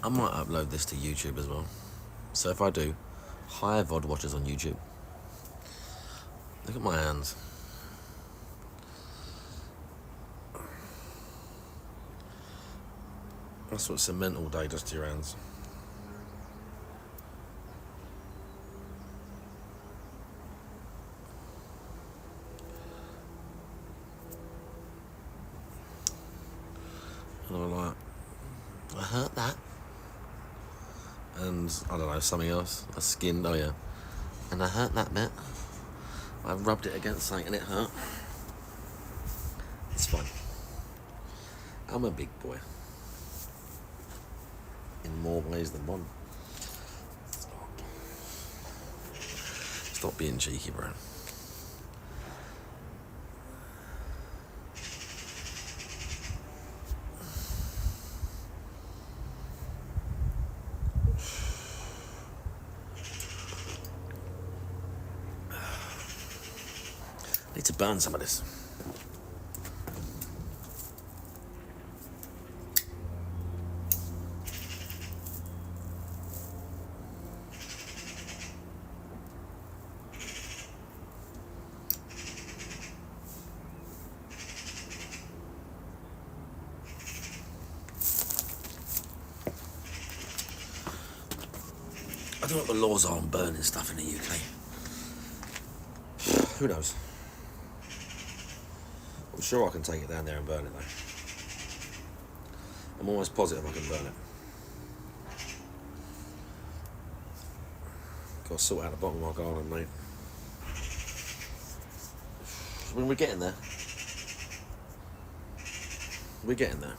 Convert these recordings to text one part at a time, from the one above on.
I might upload this to YouTube as well. So if I do, hire VOD watchers on YouTube. Look at my hands. That's what cement all day does to your hands. And I'm like, I hurt that. And I don't know, something else. I skinned, oh yeah. And I hurt that bit. I rubbed it against something and it hurt. It's fine. I'm a big boy. In more ways than one. Stop being cheeky, bro. Need to burn some of this. I don't know what the laws are on burning stuff in the UK. Who knows? I'm sure I can take it down there and burn it though. I'm almost positive I can burn it. Got to sort out the bottom of my garden, mate. When we're getting there. We're getting there.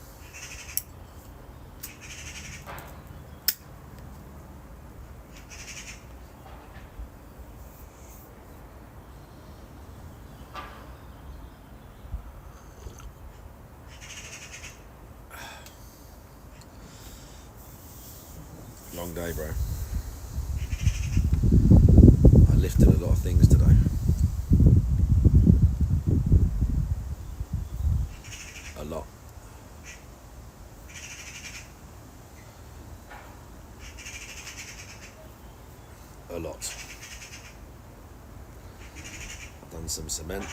Long day, bro. I lifted a lot of things today. A lot. A lot. I've done some cement.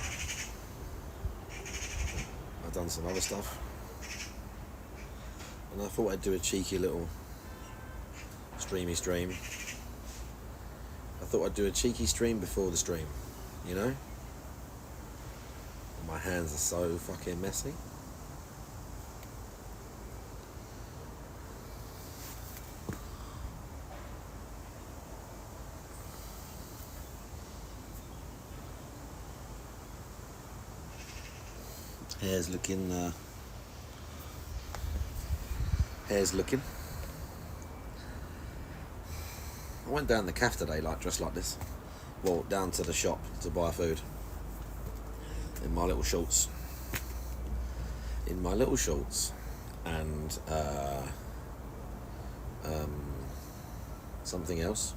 I've done some other stuff. And I thought I'd do a cheeky little streamy stream. I thought I'd do a cheeky stream before the stream, you know? My hands are so fucking messy. Hair's looking, I went down the cafe today, dressed like this. Well, down to the shop to buy food. In my little shorts. And something else.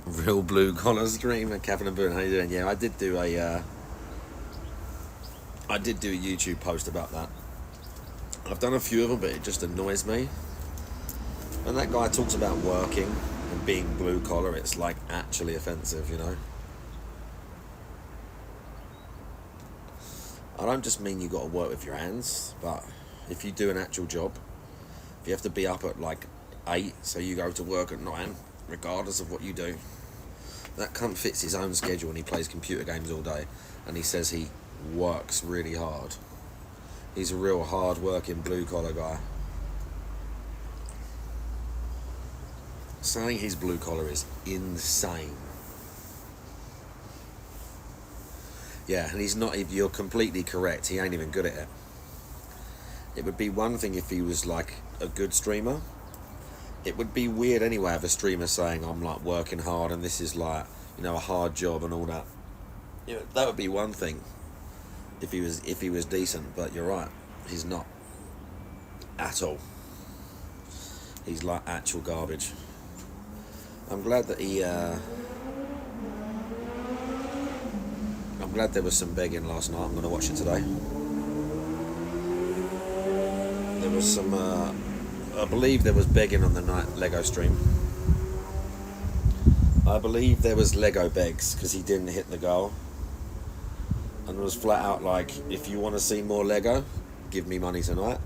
Real blue collar stream at Catherine and Boone. How you doing? Yeah, I did do a YouTube post about that. I've done a few of them, but it just annoys me. When that guy talks about working and being blue collar, it's actually offensive, you know. I don't just mean you got to work with your hands, but if you do an actual job, if you have to be up at 8, so you go to work at 9, regardless of what you do. That cunt fits his own schedule and he plays computer games all day, and he says he works really hard. He's a real hard-working blue-collar guy. Saying he's blue-collar is insane. Yeah, and he's not. You're completely correct. He ain't even good at it. It would be one thing if he was a good streamer. It would be weird anyway if a streamer saying I'm working hard and this is a hard job and all that. Yeah, that would be one thing if he was decent. But you're right, he's not at all. He's actual garbage. I'm glad that I'm glad there was some begging last night. I'm going to watch it today. There was some, I believe there was begging on the night Lego stream. I believe there was Lego begs because he didn't hit the goal. And was flat out like, if you want to see more Lego, give me money tonight.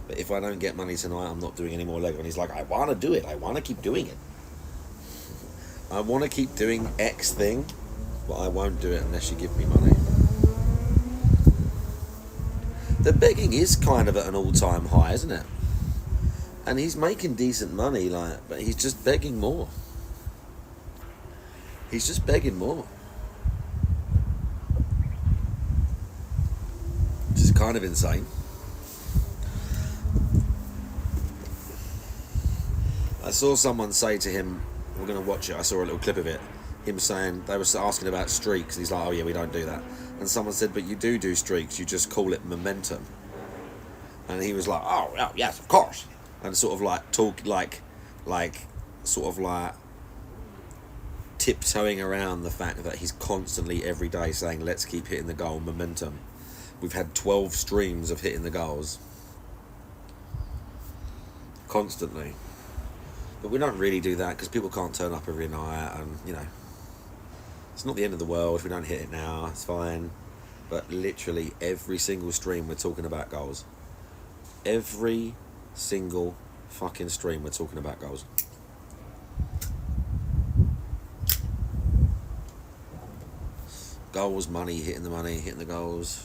But if I don't get money tonight, I'm not doing any more Lego. And he's like, I want to do it. I want to keep doing it. I want to keep doing X thing, but I won't do it unless you give me money. The begging is kind of at an all-time high, isn't it? And he's making decent money, like, but he's just begging more. He's just begging more. Which is kind of insane. I saw someone say to him, we're going to watch it, I saw a little clip of it, him saying, they were asking about streaks, and he's like, oh yeah, we don't do that. And someone said, but you do streaks, you just call it momentum. And he was like, oh, yes, of course. And sort of like talk, like sort of like tiptoeing around the fact that he's constantly every day saying, let's keep hitting the goal, momentum. We've had 12 streams of hitting the goals. Constantly. But we don't really do that because people can't turn up every night, and you know, it's not the end of the world if we don't hit it now, it's fine. But literally every single stream we're talking about goals. Every single fucking stream we're talking about goals. Goals, money, hitting the goals.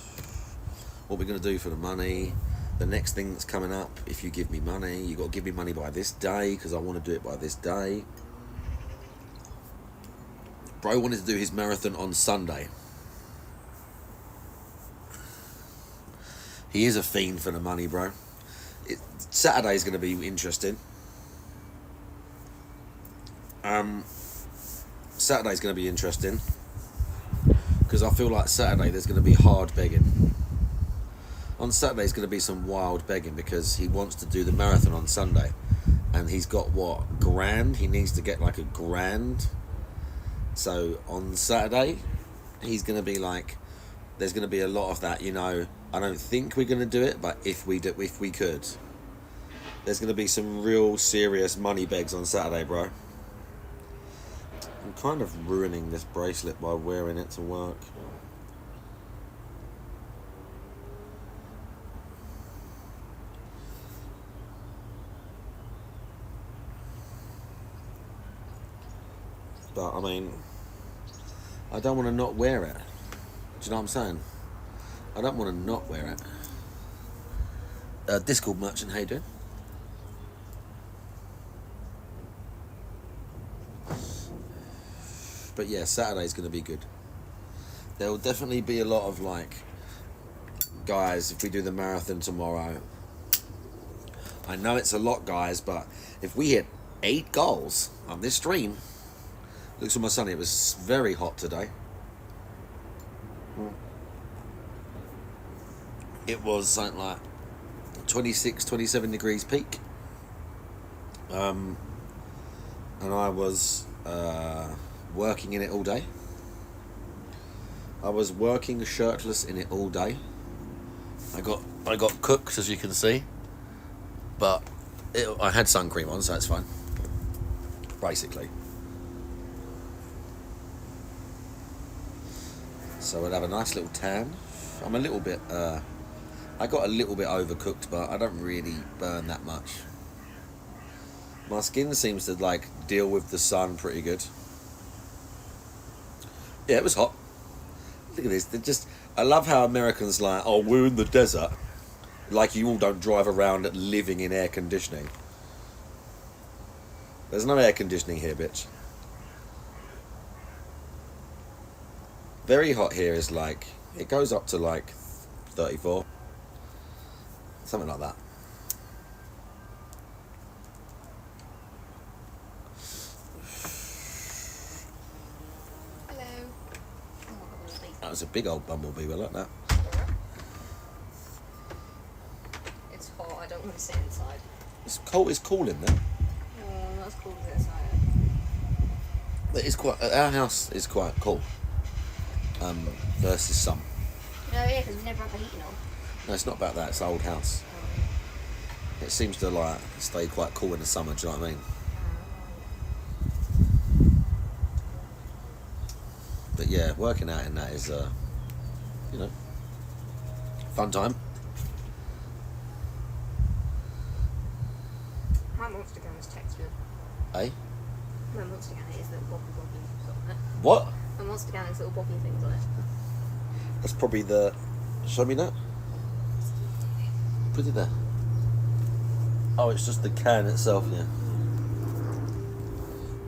What we're going to do for the money. The next thing that's coming up, if you give me money, you got to give me money by this day because I want to do it by this day. Bro wanted to do his marathon on Sunday. He is a fiend for the money, bro. Saturday's going to be interesting. Saturday's going to be interesting because I feel like Saturday there's going to be hard begging. On Saturday there's going to be some wild begging because he wants to do the marathon on Sunday, and he's got what, £1,000? He needs to get like £1,000. So on Saturday he's going to be like, there's going to be a lot of that, you know. I don't think we're going to do it, but if we could, there's going to be some real serious money begs on Saturday, bro. I'm kind of ruining this bracelet by wearing it to work. But I mean, I don't want to not wear it. Do you know what I'm saying? I don't want to not wear it. Discord merchant, how you doing? But yeah, Saturday's going to be good. There will definitely be a lot of like, guys, if we do the marathon tomorrow, I know it's a lot, guys, but if we hit 8 goals on this stream, looks on my sun, it was very hot today. It was something like 26, 27 degrees peak. And I was working in it all day. I was working shirtless in it all day. I got cooked, as you can see, but I had sun cream on, so it's fine. Basically. So I'd have a nice little tan. I'm a little bit, I got a little bit overcooked, but I don't really burn that much. My skin seems to like deal with the sun pretty good. Yeah, it was hot. Look at this. I love how Americans like, oh, we're in the desert. Like you all don't drive around living in air conditioning. There's no air conditioning here, bitch. Very hot here is like, it goes up to like 34. Something like that. Hello. That was a big old bumblebee, we like that. It's hot, I don't want to sit inside. It's cool in there. Oh, not as cool as outside. It is quite, our house is quite cool. Versus some. Oh yeah, because we never have a heating on. No, it's not about that, it's an old house. It seems to like stay quite cool in the summer. Do you know what I mean? But yeah, working out in that is, you know, fun time. My monster gun is textured. Eh? My monster gun is little boppy things on it. What? My monster gun is little boppy things on it. That's probably the. Show me that. Put it there. Oh, it's just the can itself, yeah.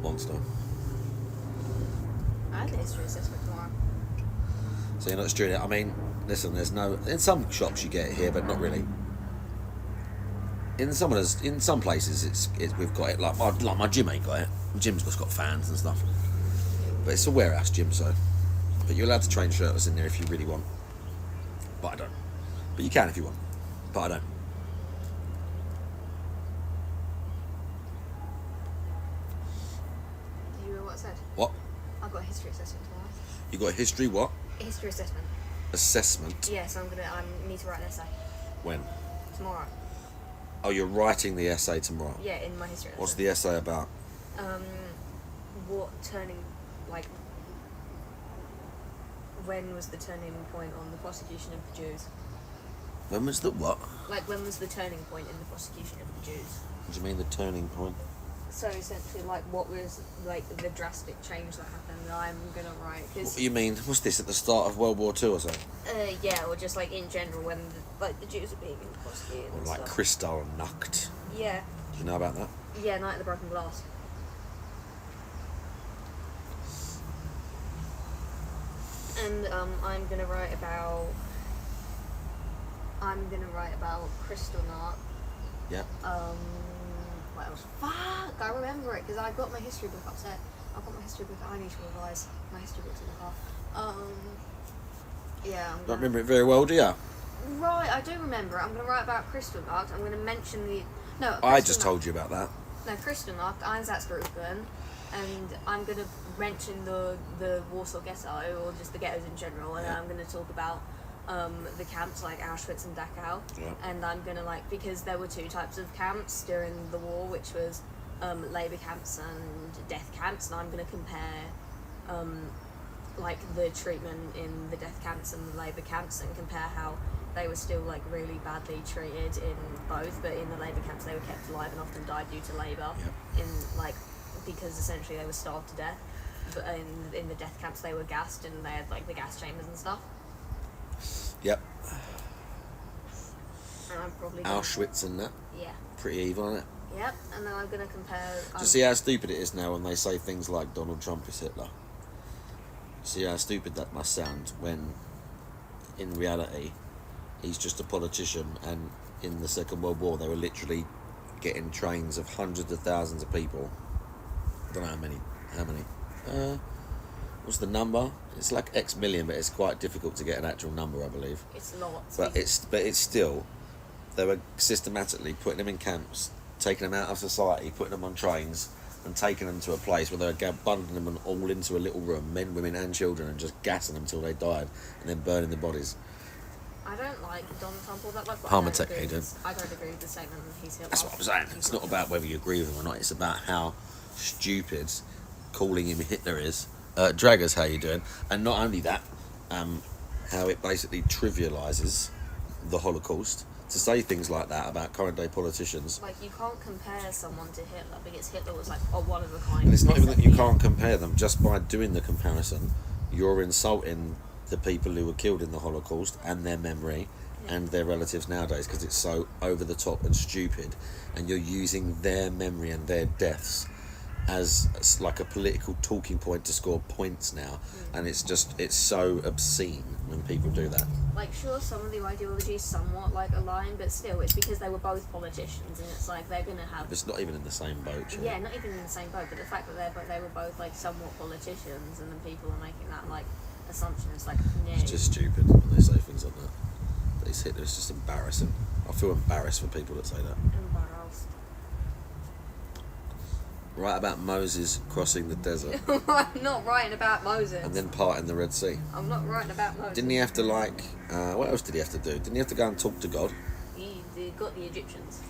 Monster. I had a history assessment tomorrow. So you're not doing it. I mean, listen. There's no. In some shops you get it here, but not really. In some places it's we've got it. Like my gym ain't got it. My gym's just got fans and stuff. But it's a warehouse gym, so. But you're allowed to train shirtless in there if you really want. But I don't. But you can if you want. But I don't. Do you hear what I said? What? I've got a history assessment tomorrow. You got a history what? A history assessment. Assessment. Yeah, so I need to write an essay. When? Tomorrow. Oh, you're writing the essay tomorrow. Yeah, in my history. What's the essay about? When was the turning point on the prosecution of the Jews? When was the what? Like, when was the turning point in the prosecution of the Jews? What do you mean the turning point? So essentially, like, what was like the drastic change that happened? I'm gonna write What because do you mean? What's this at the start of World War II or something? yeah, or just like in general when the Jews are being prosecuted Or and like stuff. Kristallnacht. Yeah, Do you know about that? yeah, Night of the Broken Glass. And I'm gonna write about Kristallnacht. Yeah. What else? Fuck! I remember it because I got my history book upset. I've got my history book. I need to revise my history books in the car. Yeah. Don't remember it very well, do you? Right, I do remember it. I'm gonna write about Kristallnacht. I'm gonna mention the I just told you about that. No, Kristallnacht, Einsatzgruppen, and I'm gonna mention the Warsaw Ghetto or just the ghettos in general, and Yeah. I'm gonna talk about the camps like Auschwitz and Dachau, Yeah. and I'm gonna because there were two types of camps during the war, which was labour camps and death camps, and I'm gonna compare the treatment in the death camps and the labour camps and compare how they were still really badly treated in both, but in the labour camps they were kept alive and often died due to labour. Yep. Because essentially they were starved to death. But in the death camps they were gassed and they had the gas chambers and stuff. Yep. And I'm probably Auschwitz and that. Yeah. Pretty evil, isn't it? Yep. And then I'm gonna compare. Just see how stupid it is now when they say things like Donald Trump is Hitler. See how stupid that must sound when, in reality, he's just a politician, and in the Second World War they were literally getting trains of hundreds of thousands of people. I don't know how many. What's the number? It's like X million, but it's quite difficult to get an actual number, I believe. It's lots. But it's still, they were systematically putting them in camps, taking them out of society, putting them on trains, and taking them to a place where they were bundling them all into a little room, men, women, and children, and just gassing them till they died, and then burning the bodies. I don't like Donald Trump all that much. Harm attack, he did. I don't agree with the statement he's Hitler. That's what I'm saying. It's not about whether you agree with him or not. It's about how stupid calling him Hitler is. Draggers, how you doing? And not only that, how it basically trivialises the Holocaust to say things like that about current day politicians. You can't compare someone to Hitler because Hitler was one of a kind. And it's not even that you can't compare them. Just by doing the comparison, you're insulting the people who were killed in the Holocaust and their memory and their relatives nowadays, because it's so over the top and stupid, and you're using their memory and their deaths as like a political talking point to score points now, and it's so obscene when people do that. Sure, some of the ideology is somewhat aligned, but still, it's because they were both politicians, and it's they're gonna have. It's not even in the same boat. Yeah, not even in the same boat, but the fact that they were both somewhat politicians, and then people are making that assumption is no. It's just stupid when they say things like that. It's just embarrassing. I feel embarrassed for people that say that. Embarrassed. Write about Moses crossing the desert. I'm not writing about Moses. And then parting the Red Sea. I'm not writing about Moses. Didn't he have to what else did he have to do? Didn't he have to go and talk to God? He got the Egyptians.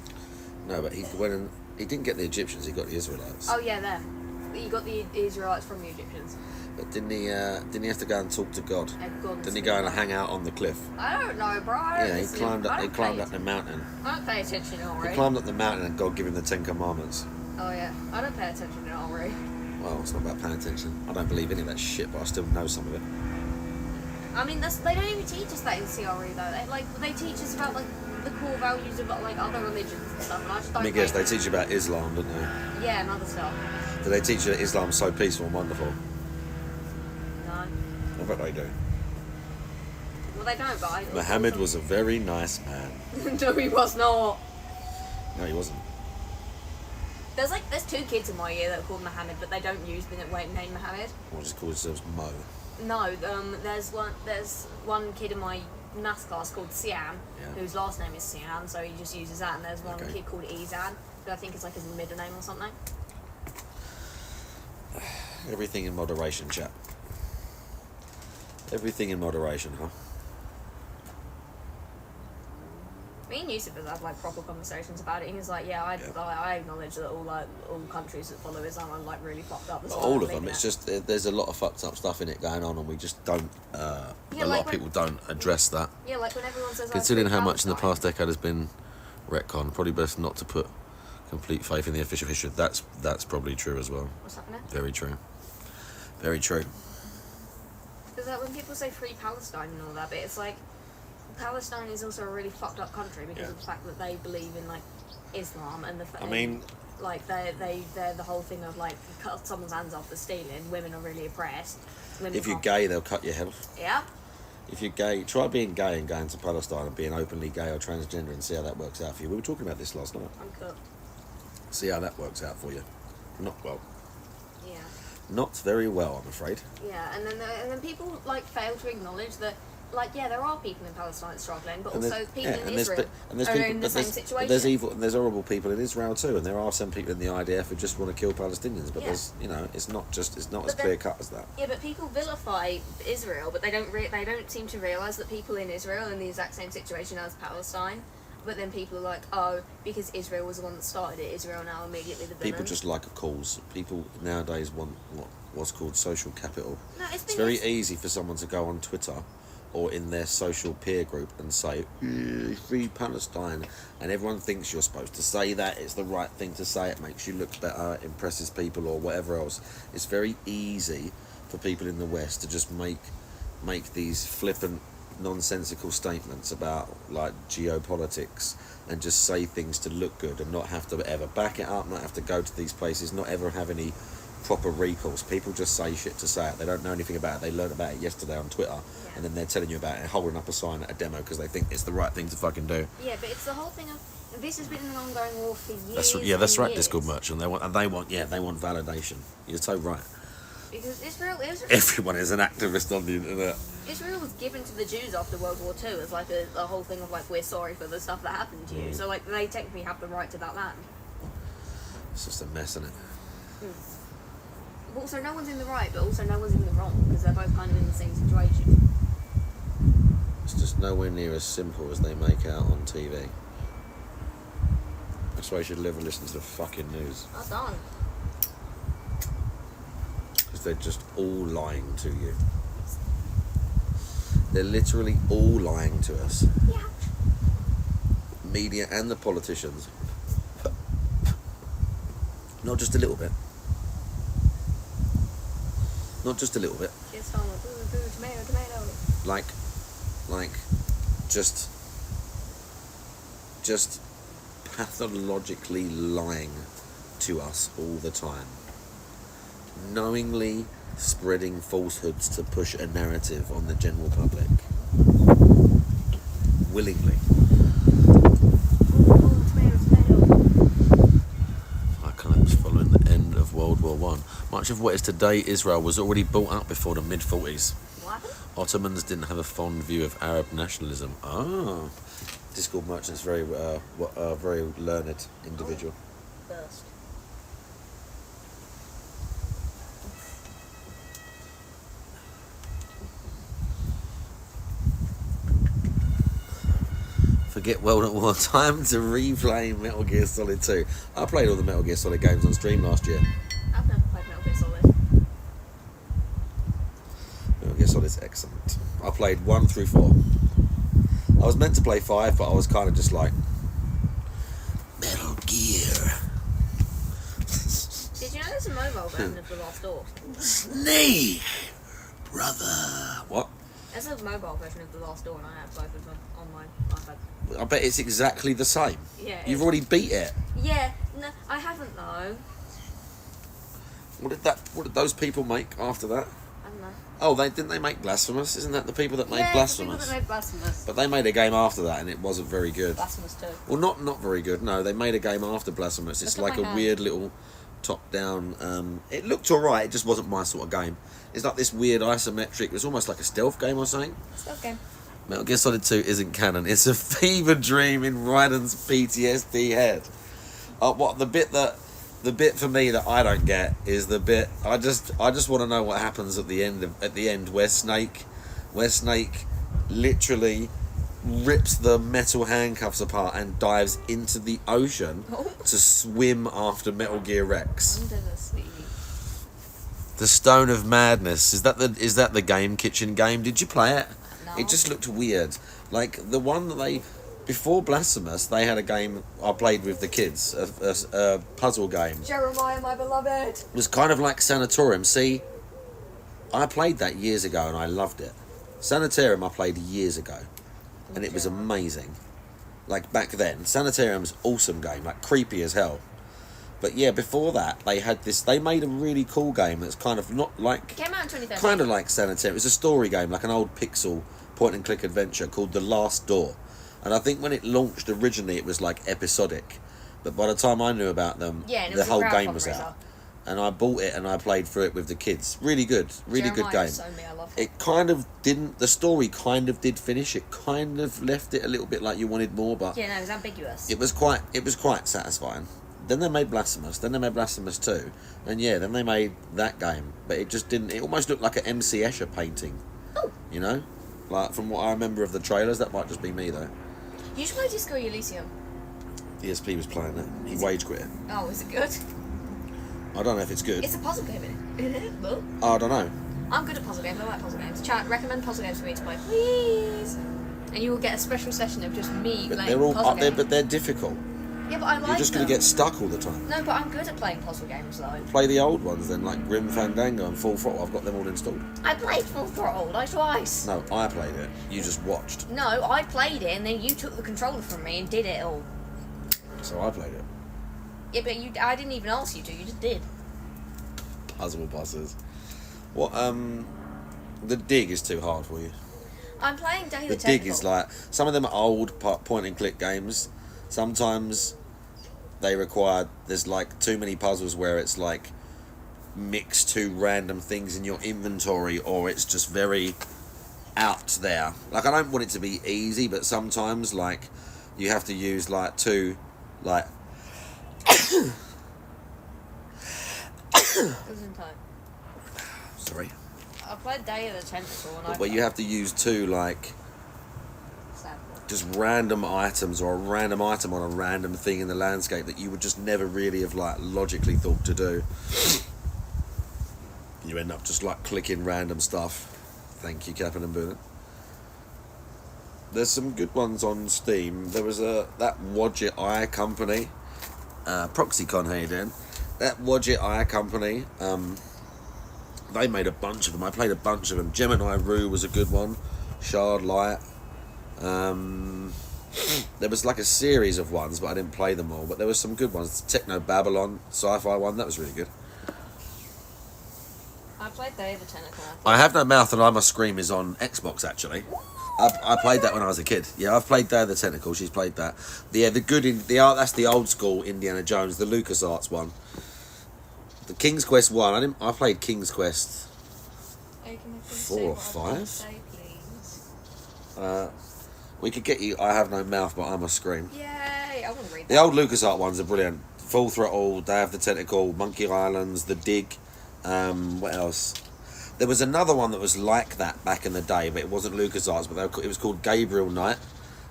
No, but he went and he didn't get the Egyptians. He got the Israelites. Oh yeah, them. You got the Israelites from the Egyptians. But didn't he have to go and talk to God? Didn't he go and hang out on the cliff? I don't know, bro. Yeah, he climbed up the mountain. I don't pay attention at all, He climbed up the mountain and God gave him the 10 Commandments. Oh yeah, I don't pay attention at all, really. Well, it's not about paying attention. I don't believe any of that shit, but I still know some of it. I mean, they don't even teach us that in CRE though. They teach us about like the core values of like other religions and stuff. And I just don't. Let me guess, they teach you about Islam, don't they? Yeah, and other stuff. Do they teach you that Islam's so peaceful and wonderful? No. I bet they do. Well, they don't, but Muhammad was a very nice man. No, he was not. No, he wasn't. There's 2 kids in my year that are called Muhammad, but they don't use the name Muhammad. Or just call themselves Mo. No, there's one kid in my maths class called Sian, whose last name is Sian, so he just uses that. And there's one kid called Izan, who I think is like his middle name or something. Everything in moderation, chap. Everything in moderation, huh? Me and Yusuf has had like proper conversations about it. And he's like, I acknowledge that all countries that follow Islam are like really fucked up. All of them. It's just there's a lot of fucked up stuff in it going on, and we just don't. A lot of people don't address that. Yeah, like when everyone says. Considering how much in the past decade has been retcon, probably best not to put complete faith in the official history. That's probably true as well. What's happening? Very true. Very true. Because like when people say free Palestine and all that, but it's like. Palestine is also a really fucked up country because of the fact that they believe in like Islam and the fact like they're the whole thing of like cut someone's hands off for stealing. Women are really oppressed. If you're gay, they'll cut your head off. Yeah. If you're gay, try being gay and going to Palestine and being openly gay or transgender and see how that works out for you. We were talking about this last night. I'm cooked. See how that works out for you. Not well. Yeah. Not very well, I'm afraid. Yeah, and then people like fail to acknowledge that. Like, yeah, there are people in Palestine struggling, but also people in Israel are in the same situation. There's evil and there's horrible people in Israel too, and there are some people in the IDF who just want to kill Palestinians. But there's, it's not as clear cut as that. Yeah, but people vilify Israel, but they don't seem to realise that people in Israel are in the exact same situation as Palestine. But then people are like, oh, because Israel was the one that started it, Israel now immediately the villain. People just like a cause. People nowadays want what's called social capital. No, it's very easy for someone to go on Twitter or in their social peer group and say, free Palestine, and everyone thinks you're supposed to say that, it's the right thing to say, it makes you look better, impresses people or whatever else. It's very easy for people in the West to just make these flippant, nonsensical statements about like geopolitics and just say things to look good and not have to ever back it up, not have to go to these places, not ever have any proper recourse. People just say shit to say it. They don't know anything about it. They learned about it yesterday on Twitter, and then they're telling you about it and holding up a sign at a demo because they think it's the right thing to fucking do. Yeah, but it's the whole thing of this has been an ongoing war for years. That's right. Discord merchant. They want validation. You're so right. Because Israel everyone is an activist on the internet. Israel was given to the Jews after World War II as like a whole thing of like we're sorry for the stuff that happened to you. So like they technically have the right to that land. It's just a mess, isn't it? Also, no one's in the right, but also no one's in the wrong because they're both kind of in the same situation. It's just nowhere near as simple as they make out on TV. That's why you should never listen to the fucking news. I don't. Because they're just all lying to you. They're literally all lying to us. Yeah. Media and the politicians. Not just a little bit. Not just a little bit. It's tomato. Like, just pathologically lying to us all the time. Knowingly spreading falsehoods to push a narrative on the general public. Willingly. Collapse following the end of World War I. Much of what is today Israel was already built up before the mid-40s. What? Ottomans didn't have a fond view of Arab nationalism. Discord merchant's very learned individual. First. Forget World at War. Time to replay Metal Gear Solid 2. I played all the Metal Gear Solid games on stream last year. I've never played Metal Gear Solid. Metal Gear Solid's excellent. I played 1 through 4. I was meant to play 5, but I was kind of just like, Metal Gear. Did you know there's a mobile version of The Last Door? Snake, brother. What? There's a mobile version of The Last Door, and I have both of them on my iPad. I bet it's exactly the same. Yeah. You've already beat it. Yeah, no, I haven't though. What did those people make after that? I don't know. Oh, didn't they make Blasphemous? Isn't that the people that made Yeah, Blasphemous? the people that made Blasphemous. But they made a game after that, and it wasn't very good. Blasphemous 2. Well, not very good. No, they made a game after Blasphemous. It's Look like at a my weird little top-down. It looked alright. It just wasn't my sort of game. It's like this weird isometric. It was almost like a stealth game or something. Stealth game. Metal Gear Solid 2 isn't canon. It's a fever dream in Raiden's PTSD head. The bit for me that I don't get is the bit I just want to know what happens at the end where Snake literally rips the metal handcuffs apart and dives into the ocean to swim after Metal Gear Rex. Under the sea. The Stone of Madness. Is that the Game Kitchen game? Did you play it? No. It just looked weird. Like the one that before Blasphemous, they had a game I played with the kids, a puzzle game. Jeremiah, my beloved. It was kind of like Sanatorium. See, I played that years ago and I loved it. Sanitarium I played years ago, and it was amazing. Like back then, Sanitarium's awesome game, like creepy as hell. But yeah, before that, they made a really cool game that's kind of not like... It came out in 2013. Kind of like Sanitarium. It was a story game, like an old pixel point-and-click adventure called The Last Door. And I think when it launched originally, it was like episodic. But by the time I knew about them, the whole game was out. And I bought it and I played through it with the kids. Really good. Really good game. Me, I love it. It kind of didn't... The story kind of did finish. It kind of left it a little bit like you wanted more, but... Yeah, no, it was ambiguous. It was quite satisfying. Then they made Blasphemous. Then they made Blasphemous 2. And yeah, then they made that game. But it just didn't... It almost looked like an MC Escher painting. Oh. You know? Like, from what I remember of the trailers, that might just be me, though. You should play Disco Elysium. ESP was playing that. He wage quit it. Oh, is it good? I don't know if it's good. It's a puzzle game, isn't it? Well, I don't know. I'm good at puzzle games. I like puzzle games. Chat, recommend puzzle games for me to play, please. And you will get a special session of just me But playing they're all puzzle up there, games. but they're difficult. Yeah, but I like You're just going them. to get stuck all the time. No, but I'm good at playing puzzle games, though. Play the old ones then, like Grim Fandango and Full Throttle. I've got them all installed. I played Full Throttle, like twice. No, I played it. You just watched. No, I played it, and then you took the controller from me and did it all. So I played it. Yeah, but I didn't even ask you to, you just did. Puzzle bosses. What, the Dig is too hard for you. I'm playing Day of The the Dig Tentacle. is like, some of them are old point-and-click games. Sometimes they require, there's like too many puzzles where it's like mix two random things in your inventory, or it's just very out there. Like, I don't want it to be easy, but sometimes like you have to use like two, like sorry, I played Day of the Tentacle and where you have to use two like just random items, or a random item on a random thing in the landscape that you would just never really have like logically thought to do. You end up just like clicking random stuff. Thank you, Captain and Boonet. There's some good ones on Steam. There was that Wadget Eye Company, ProxyCon, how you doing? That Wadget Eye Company, they made a bunch of them. I played a bunch of them. Gemini Rue was a good one. Shard Light. There was like a series of ones, but I didn't play them all. But there were some good ones. Techno Babylon, sci-fi one, that was really good. I played Day of the Tentacle. I Have No Mouth and I Must Scream is on Xbox, actually. I played that when I was a kid. Yeah, I've played Day of the Tentacle. She's played that. That's the old school Indiana Jones, the LucasArts one. The King's Quest one. I played King's Quest 4 or 5. We could get you I Have No Mouth, but I Must Scream. Yay! I want to read that. The old LucasArts ones are brilliant. Full Throttle, Day of the Tentacle, Monkey Islands, The Dig. What else? There was another one that was like that back in the day, but it wasn't LucasArts, but it was called Gabriel Knight.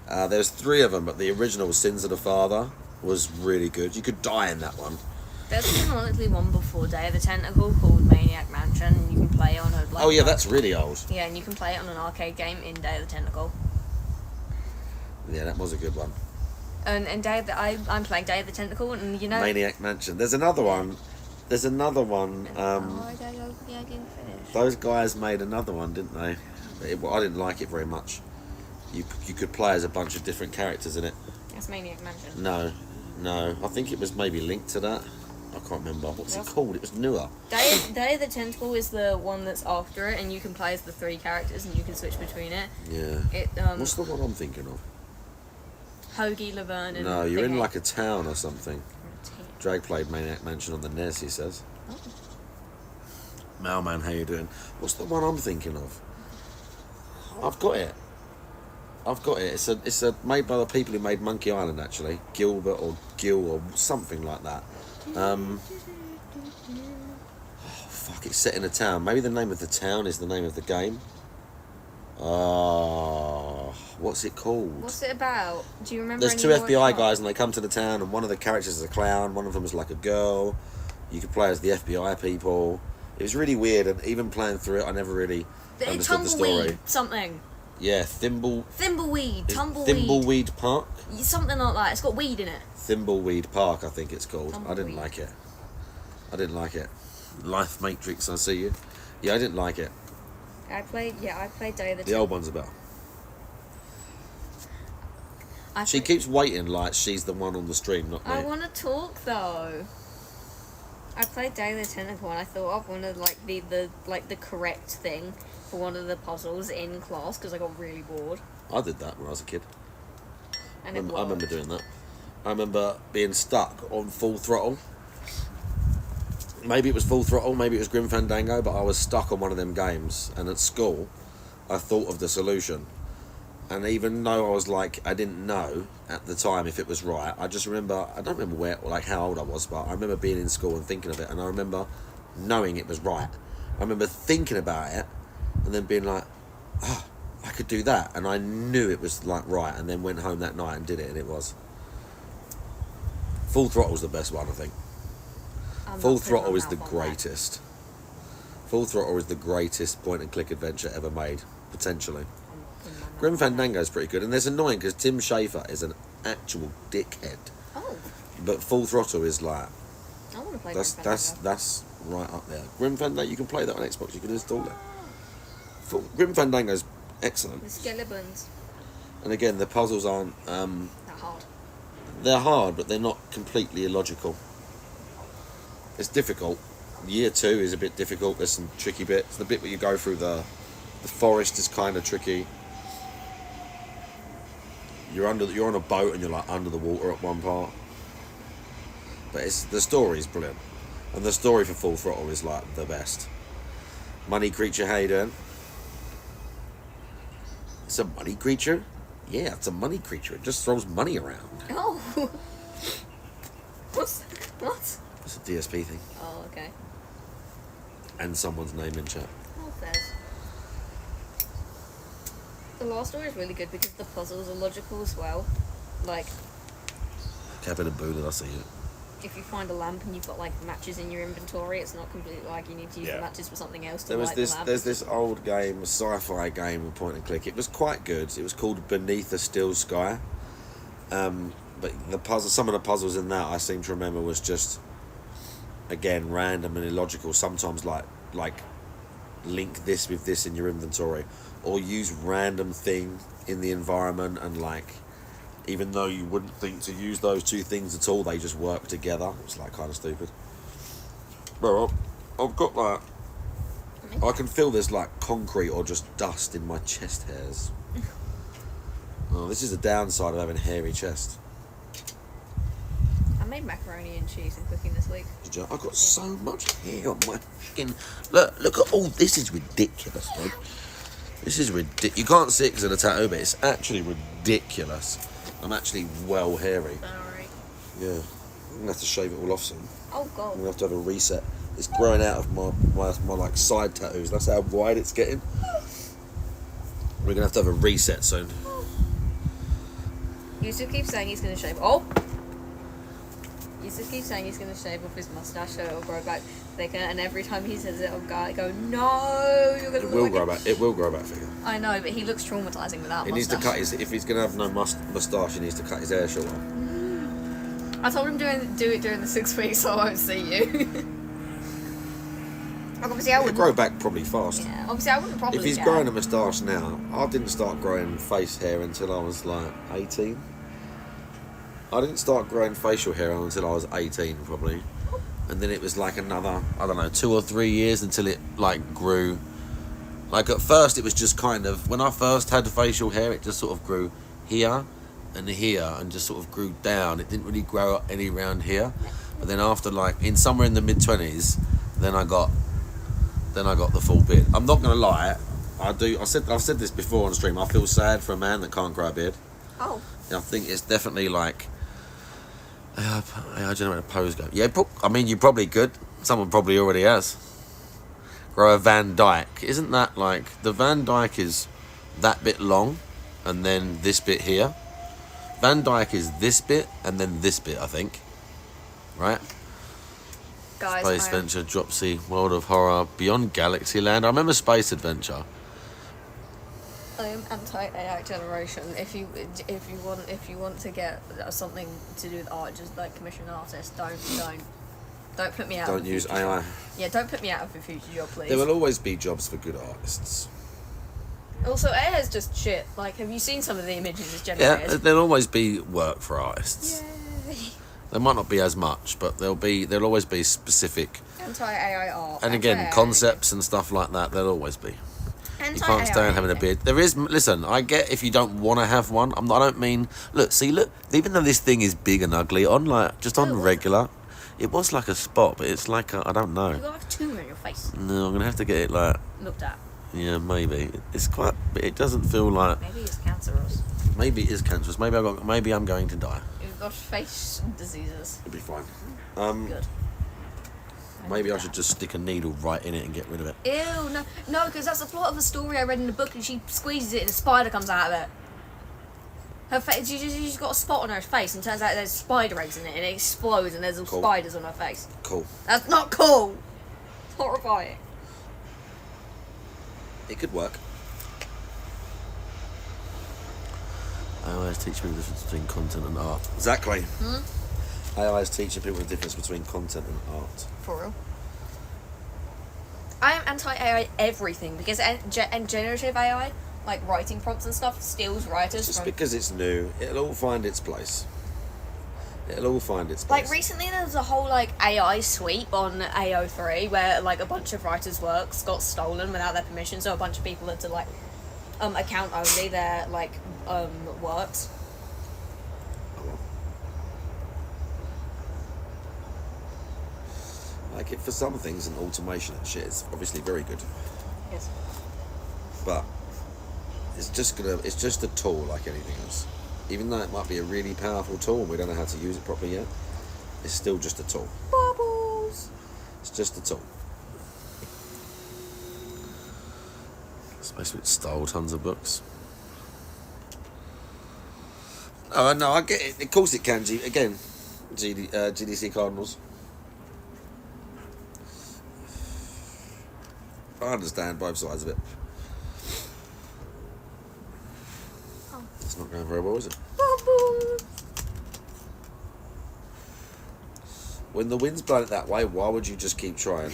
There's 3 of them, but the original Sins of the Father was really good. You could die in that one. There's definitely one before Day of the Tentacle called Maniac Mansion, and you can play on a Oh yeah, that's really old. Yeah, and you can play it on an arcade game in Day of the Tentacle. Yeah, that was a good one. And I'm playing Day of the Tentacle, and you know Maniac Mansion. There's another one. I didn't finish. Those guys made another one, didn't they? I didn't like it very much. You could play as a bunch of different characters in it. That's Maniac Mansion. No. I think it was maybe linked to that. I can't remember. What's it called? It was newer. Day of the Tentacle is the one that's after it, and you can play as the 3 characters, and you can switch between it. Yeah. What's the one I'm thinking of? Hoagie, Laverne, and... No, you're in like a town or something. Drag played Maniac Mansion on the NES, he says. Oh. Mailman, how you doing? What's the one I'm thinking of? I've got it. It's made by the people who made Monkey Island, actually. Gilbert or Gil or something like that. Fuck, it's set in a town. Maybe the name of the town is the name of the game. What's it called? What's it about? Do you remember? There's 2 FBI guys and they come to the town, and one of the characters is a clown, one of them is like a girl. You could play as the FBI people. It was really weird, and even playing through it, I never really understood the story. Something. Yeah, Thimbleweed, Tumbleweed. Thimbleweed Park? Something like that. It's got weed in it. Thimbleweed Park, I think it's called. Tumbleweed. I didn't like it. Life Matrix, I see you. Yeah, I didn't like it. I played Day of the The old one's about. She keeps waiting like she's the one on the stream, not me. I want to talk though. I played Day of the Tentacle, and I thought of one of the correct thing for one of the puzzles in class because I got really bored. I did that when I was a kid. And I remember doing that. I remember being stuck on Full Throttle. Maybe it was Full Throttle, maybe it was Grim Fandango, but I was stuck on one of them games, and at school I thought of the solution. And even though I didn't know at the time if it was right, I just remember, I don't remember how old I was, but I remember being in school and thinking of it, and I remember knowing it was right. I remember thinking about it, and then being like, I could do that, and I knew it was right, and then went home that night and did it, and it was. Full Throttle was the best one, I think. Full Throttle is the greatest. Full Throttle is the greatest point-and-click adventure ever made, potentially. Grim Fandango is pretty good, and it's annoying because Tim Schafer is an actual dickhead. Oh. But Full Throttle is like... I want to play that's right up there. Grim Fandango, you can play that on Xbox, you can install it. Grim Fandango is excellent. The skeletons. And again, the puzzles aren't... They're hard. They're hard, but they're not completely illogical. It's difficult. Year 2 is a bit difficult. There's some tricky bits. The bit where you go through the forest is kind of tricky. You're on a boat and you're like under the water at one part. But the story's brilliant. And the story for Full Throttle is like the best. Money Creature, how you doing? It's a money creature? Yeah, it's a money creature. It just throws money around. Oh. What? It's a DSP thing. Oh, okay. And someone's name in chat. Oh, Fez. The last story is really good because the puzzles are logical as well. Like, Cabin and Boo, did I see it? if you find a lamp and you've got like matches in your inventory, it's not completely like you need to use the matches for something else to light the lamp. There's this old game, a sci-fi game, with point and click. It was quite good. It was called Beneath a Still Sky. But some of the puzzles in that I seem to remember was just, again, random and illogical. Sometimes like link this with this in your inventory, or use random thing in the environment, and like, even though you wouldn't think to use those two things at all, they just work together. It's like kind of stupid. Well, I've got like, I can feel there's like concrete or just dust in my chest hairs. Oh, this is the downside of having a hairy chest. I made macaroni and cheese in cooking this week. Did you? I've got so much hair on my skin. Look at all this. Is ridiculous, man. This is ridiculous. You can't see it because of the tattoo, but it's actually ridiculous. I'm actually well hairy. Alright. Yeah. I'm going to have to shave it all off soon. Oh, God. I'm going to have a reset. It's growing out of my like side tattoos. That's how wide it's getting. We're going to have a reset soon. Yusuf keeps saying he's going to shave. Oh! Yusuf keeps saying he's going to shave off his mustache so it'll grow back thicker, and every time he says it, I'll go, no, you're going to look like It will grow back thicker. I know, but he looks traumatising without He mustache. needs to cut his... If he's going to have no moustache, he needs to cut his hair short. I told him do it during the 6 weeks so I won't see you. Obviously, I wouldn't. It'll grow back probably fast. Yeah, obviously, I wouldn't probably If he's care. growing a moustache now, I didn't start growing face hair until I was like 18. I didn't start growing facial hair until I was 18 probably. And then it was like another, I don't know, 2 or 3 years until it like grew. Like at first it was just kind of, when I first had facial hair, it just sort of grew here and just sort of grew down. It didn't really grow any around here. But then after like, somewhere in the mid-20s, then I got the full beard. I'm not gonna lie, I've said this before on stream, I feel sad for a man that can't grow a beard. Oh. I think it's definitely like, I don't know where the pose go. Yeah, I mean, you probably could. Someone probably already has. Grow a Van Dyke. Isn't that like, the Van Dyke is that bit long, and then this bit here. Van Dyke is this bit, and then this bit, I think. Right? Guys, Space Adventure, Dropsy, World of Horror, Beyond Galaxy Land. I remember Space Adventure. I am anti-AI generation. If you want to get something to do with art, just like commission artists. Don't put me out. Don't use AI. Job. Yeah, don't put me out of a future job, please. There will always be jobs for good artists. Also, AI is just shit. Like, have you seen some of the images it's generated? Yeah, there'll always be work for artists. Yay. There might not be as much, but there'll always be specific. Anti-AI art. And again, concepts and stuff like that, there'll always be. You can't stand having a beard. There is, listen, I get if you don't want to have one. I don't mean, look, even though this thing is big and ugly, on regular, it was like a spot, but it's like, I don't know. You got like a tumour in your face. No, I'm going to have to get it like... Looked at. Yeah, maybe. It's quite, it doesn't feel like... Maybe it's cancerous. Maybe it is cancerous. Maybe I'm going to die. You've got face diseases. It'll be fine. Good. Maybe I should just stick a needle right in it and get rid of it. Ew, no, because that's the plot of a story I read in a book, and she squeezes it and a spider comes out of it. Her face, she's got a spot on her face, and turns out there's spider eggs in it, and it explodes, and there's all spiders on her face. Cool. That's not cool. It's horrifying. It could work. I always teach people the difference between content and art. Exactly. AI is teaching people the difference between content and art. For real. I am anti-AI everything, because and generative AI, like writing prompts and stuff, steals writers Just from... because it's new, it'll all find its place. Like, recently there was a whole, like, AI sweep on AO3, where, like, a bunch of writers' works got stolen without their permission, so a bunch of people had to, like, account only their, like, works. Like, it for some things, and automation and shit is obviously very good. Yes. But it's just a tool like anything else. Even though it might be a really powerful tool and we don't know how to use it properly yet, it's still just a tool. Bubbles! It's just a tool. Especially it stole tons of books. Oh, no, I get it. Of course it can, again, GDC Cardinals. I understand both sides of it. Oh. It's not going very well, is it? Bubbles! When the wind's blowing it that way, why would you just keep trying?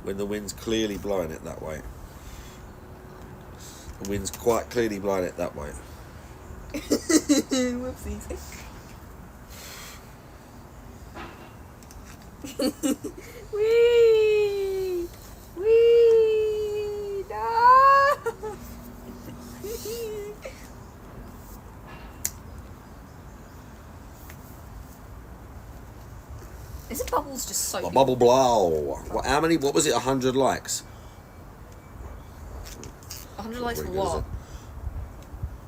When the wind's clearly blowing it that way. The wind's quite clearly blowing it that way. Whoopsies. Wee! Wee! No! Isn't Bubbles just so... Bubble blow. What was it? 100 likes? 100 likes for Very good, is what? it?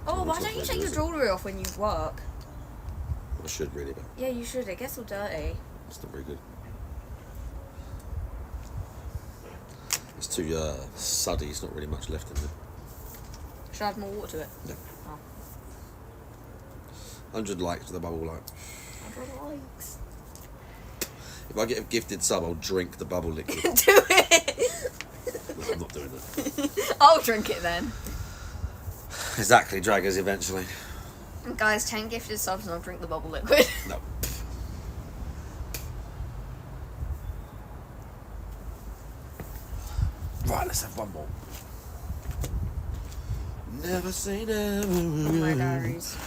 Oh, why It's not don't you very take good, your is it? jewellery off when you work? I should really, but Yeah, you should. It gets all dirty. it's not very good. It's too suddy. It's not really much left in it. Should I add more water to it? No. Oh. 100 likes to the bubble light. 100 likes. If I get a gifted sub, I'll drink the bubble liquid. Do it! No, I'm not doing that. I'll drink it then. Exactly, draggers eventually. Guys, 10 gifted subs and I'll drink the bubble liquid. No. Right, let's have one more. Never say never. My diaries.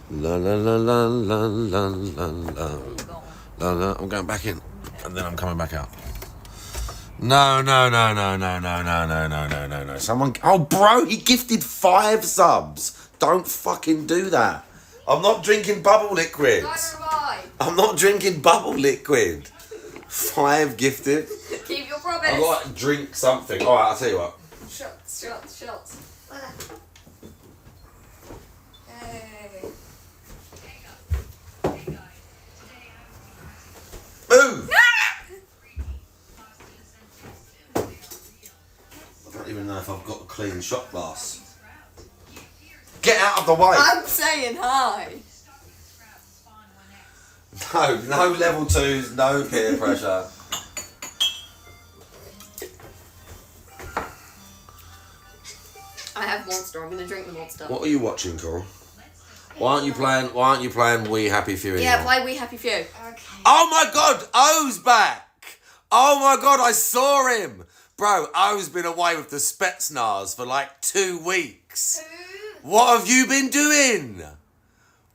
La la la la la la la la. Go on. La la. I'm going back in, and then I'm coming back out. No. Someone. Oh, bro, he gifted 5 subs. Don't fucking do that. I'm not drinking bubble liquid. Neither am I. I'm not drinking bubble liquid. 5 gifted. Keep your promise. I'd like to drink something. Alright, I'll tell you what. Shots. Hey. Move! I don't even know if I've got a clean shot glass. Get out of the way! I'm saying hi. No level 2s, no peer pressure. I have Monster. I'm gonna drink the Monster. What are you watching, Coral? Why aren't you playing We Happy Few anymore? Yeah, play We Happy Few. Okay. Oh my god, O's back! Oh my god, I saw him! Bro, O's been away with the Spetsnaz for like 2 weeks. What have you been doing?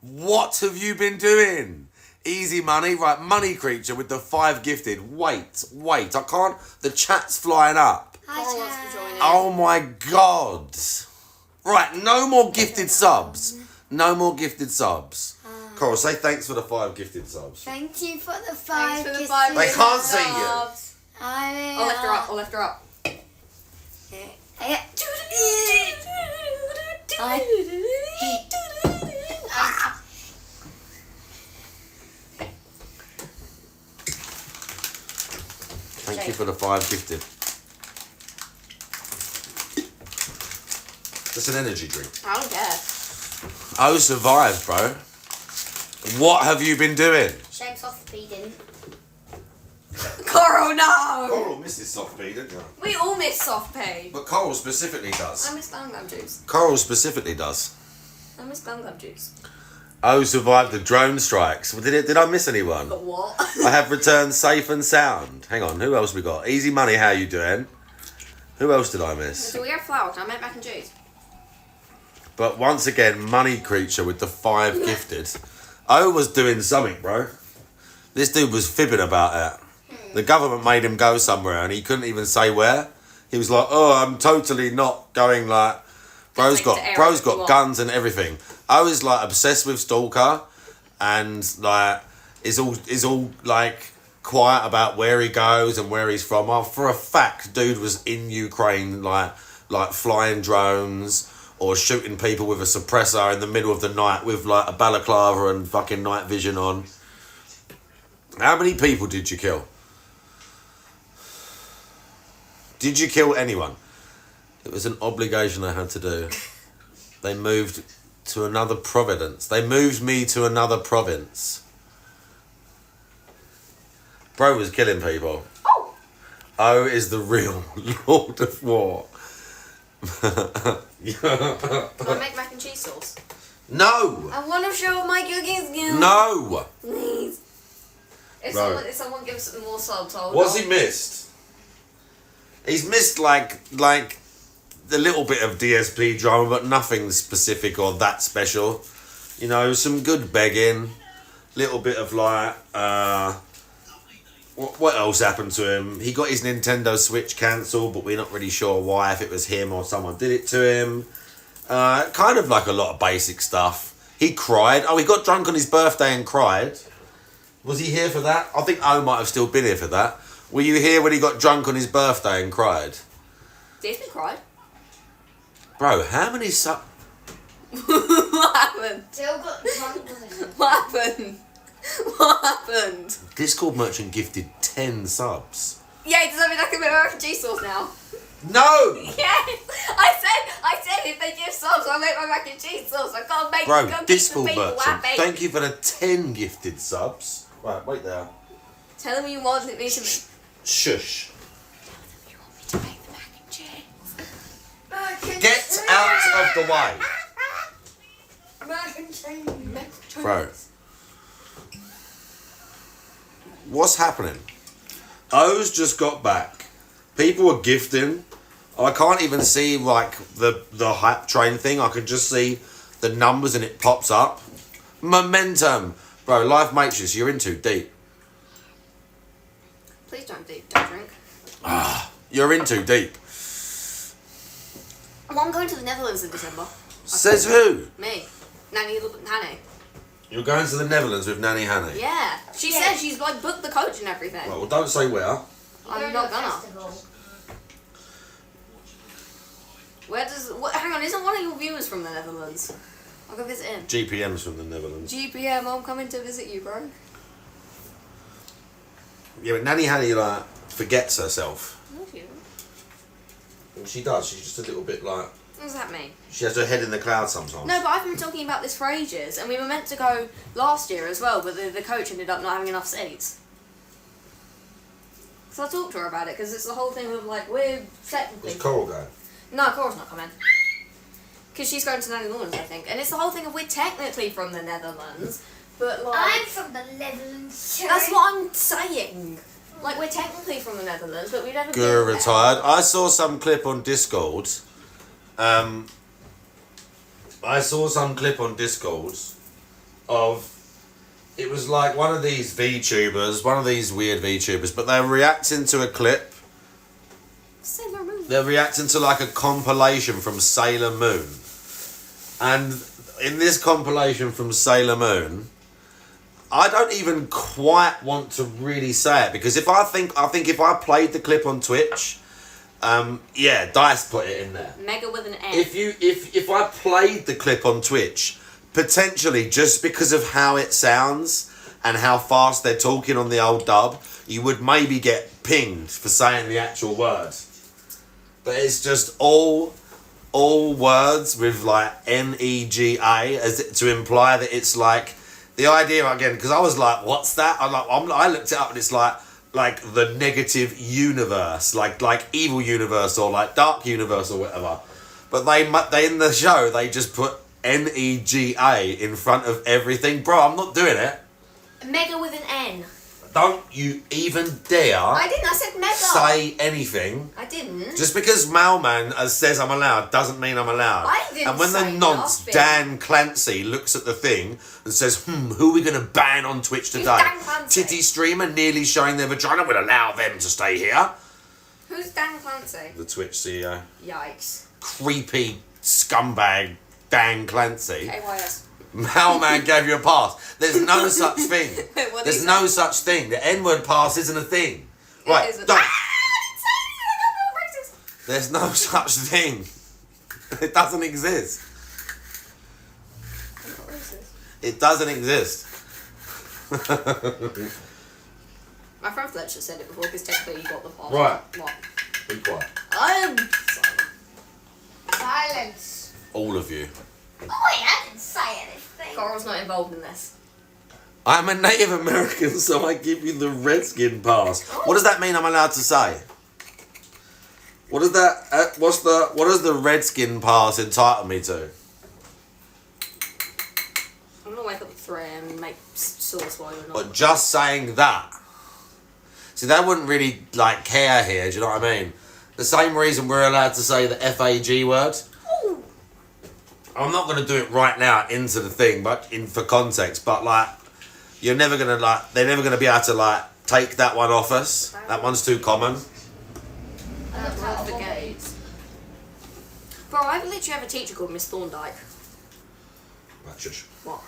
What have you been doing? Easy money, right, money creature with the 5 gifted. Wait, I can't, the chat's flying up. Coral wants to join in. Oh my god. Right, no more gifted subs. No more gifted subs. Coral, say thanks for the 5 gifted subs. Thank you for the 5 Thanks for the kisses. 5 They gifted can't see you. subs. I I'll lift her up. Thank you for the 5 gifted. That's an energy drink. I don't care. Oh, survived, bro. What have you been doing? Shape's off feeding. Coral, no! Coral misses soft pea, didn't you? We all miss soft pea. But Coral specifically does. I miss gum juice. Coral specifically does. I miss gum juice. Oh, survived the drone strikes. Well, did I miss anyone? But what? I have returned safe and sound. Hang on, who else we got? Easy Money, how you doing? Who else did I miss? So we have flour. Can I make mac and cheese? But once again, money creature with the 5 gifted. O was doing something, bro. This dude was fibbing about it. The government made him go somewhere and he couldn't even say where. He was like, oh, I'm totally not going like... Bro's got guns and everything. I was like obsessed with Stalker and like is all like quiet about where he goes and where he's from. Oh, for a fact, dude was in Ukraine like flying drones or shooting people with a suppressor in the middle of the night with like a balaclava and fucking night vision on. How many people did you kill? Did you kill anyone? It was an obligation I had to do. They moved to another province. They moved me to another province. Bro was killing people. Oh! O is the real Lord of War. Can I make mac and cheese sauce? No! I want to show my cooking skills. No! Please. If someone gives it more subs, I'll... What's he missed? He's missed like the little bit of DSP drama, but nothing specific or that special. You know, some good begging, little bit of like, what else happened to him? He got his Nintendo Switch cancelled, but we're not really sure why, if it was him or someone did it to him. Kind of like a lot of basic stuff. He cried. Oh, he got drunk on his birthday and cried. Was he here for that? I think O might have still been here for that. Were you here when he got drunk on his birthday and cried? Disney cried. Bro, how many What happened? Still got drunk, wasn't it? What happened? What happened? Discord merchant gifted 10 subs. Yeah, does that mean I can make mac and cheese sauce now? No! Yes! I said if they give sauce, I'll make my mac and cheese sauce. I can't make Bro, go keep Discal the people Merchant, happy. thank you for the 10 gifted subs. Right, wait there. Tell them you want me to Shush. you want me to make the mac and cheese. Get out of the way. Mac and cheese. Bro. What's happening? O's just got back. People are gifting. I can't even see like the hype train thing. I can just see the numbers and it pops up. Momentum. Bro, Life Matrix, you're in too deep. Please don't drink. You're in too deep. Well, I'm going to the Netherlands in December. Says who? Me. Nanny You're going to the Netherlands with Nanny Hannah? Yeah. She Yeah. said she's like booked the coach and everything. Well, don't say where. I'm not gonna. Where does hang on, isn't one of your viewers from the Netherlands? I'll go visit him. GPM's from the Netherlands. GPM, I'm coming to visit you, bro. Yeah, but Nanny Hannah, like, forgets herself. No, you. Well, she does. She's just a little bit like... What does that mean? She has her head in the clouds sometimes. No, but I've been talking about this for ages, and we were meant to go last year as well, but the coach ended up not having enough seats. So I talked to her about it, because it's the whole thing of, like, we're technically... Is Coral going? No, Cora's not coming. Because she's going to the Netherlands, I think. And it's the whole thing of we're technically from the Netherlands, but, like... I'm from the Netherlands. That's what I'm saying. Like, we're technically from the Netherlands, but we've never been Guru there. retired. I saw some clip on Discord. I saw some clip on Discord of... It was like one of these VTubers, one of these weird VTubers, but they're reacting to a clip. Sailor Moon. They're reacting to like a compilation from Sailor Moon. And in this compilation from Sailor Moon, I don't even quite want to really say it, because I think if I played the clip on Twitch, yeah, Dice put it in there. Mega with an N. If I played the clip on Twitch, potentially just because of how it sounds and how fast they're talking on the old dub, you would maybe get pinged for saying the actual word. But it's just all words with like N-E-G-A as to imply that it's like the idea again, because I was like, what's that? I looked it up and it's like the negative universe, like evil universe or like dark universe or whatever. But they in the show they just put N-E-G-A in front of everything. Bro, I'm not doing it. Mega with an N. Don't you even dare I didn't, I said mega. say anything. I didn't. Just because Mailman says I'm allowed doesn't mean I'm allowed. I didn't and when the say nonce nothing. Dan Clancy looks at the thing and says, who are we going to ban on Twitch today? Dan Clancy? Titty streamer nearly showing their vagina would allow them to stay here. Who's Dan Clancy? The Twitch CEO. Yikes. Creepy scumbag Dan Clancy. KYS. Mailman gave you a pass. There's no such thing. Wait, what did There's he no say? such thing. The N-word pass isn't a thing. Right, isn't. don't. Ah, There's no such thing. It doesn't exist. I'm not racist. It doesn't exist. My friend Fletcher said it before because technically you got the pass. Right. What? Be quiet. I'm silent. Silence. All of you. Oh wait, I didn't say anything. Coral's not involved in this. I'm a Native American, so I give you the Redskin pass. What does that mean I'm allowed to say? What does that... what does the Redskin pass entitle me to? I'm gonna wake up at 3 and make sauce while you're not. But just saying that. See, they wouldn't really, like, care here, do you know what I mean? The same reason we're allowed to say the F-A-G word. Ooh. I'm not going to do it right now into the thing, but for context, but, like, you're never going to, like, they're never going to be able to, like, take that one off us. That one's too common. The gates. Bro, I literally have a teacher called Miss Thorndike. Right, shush. What?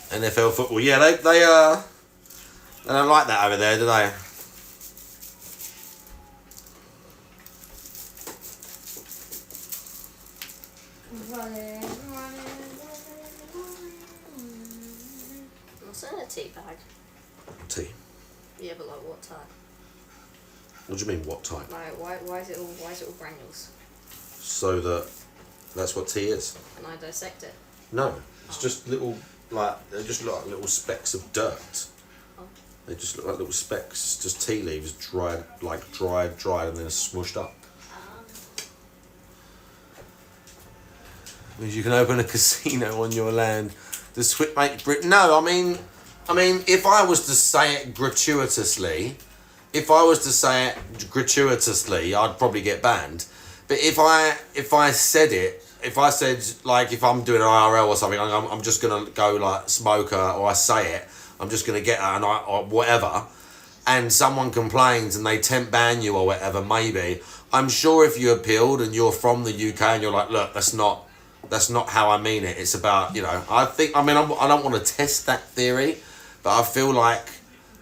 NFL football. Yeah, they don't like that over there, do they? What's in a tea bag? Tea. Yeah, but like what type? What do you mean, what type? Like, why is it all granules? So that's what tea is. And I dissect it. No, it's just little, they just look like little specks of dirt. Oh. They just look like little specks, just tea leaves dried, and then smushed up. Means you can open a casino on your land. No, I mean, if I was to say it gratuitously, I'd probably get banned. But if I said, like, if I'm doing an IRL or something, I'm just gonna go like smoker, or I say it, I'm just gonna get or whatever, and someone complains and they temp ban you or whatever, maybe. I'm sure if you appealed and you're from the UK and you're like, look, that's not how I mean it. It's about, I don't want to test that theory, but I feel like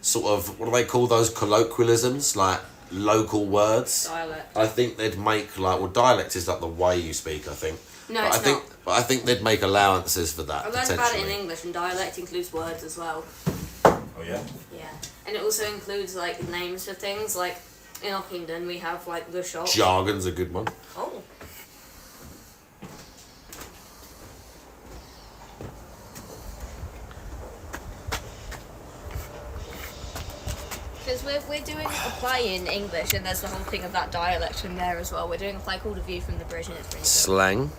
sort of, what do they call those colloquialisms, like local words? Dialect. I think they'd make dialect is like the way you speak, I think. No, but it's not. But I think they'd make allowances for that. I learned about it in English, and dialect includes words as well. Oh yeah? Yeah. And it also includes, like, names for things, like, in Ockington we have, like, the shop. Jargon's a good one. Oh. Because we're doing a play in English, and there's the whole thing of that dialect in there as well. We're doing a play called A View from the Bridge, and it's really Slang.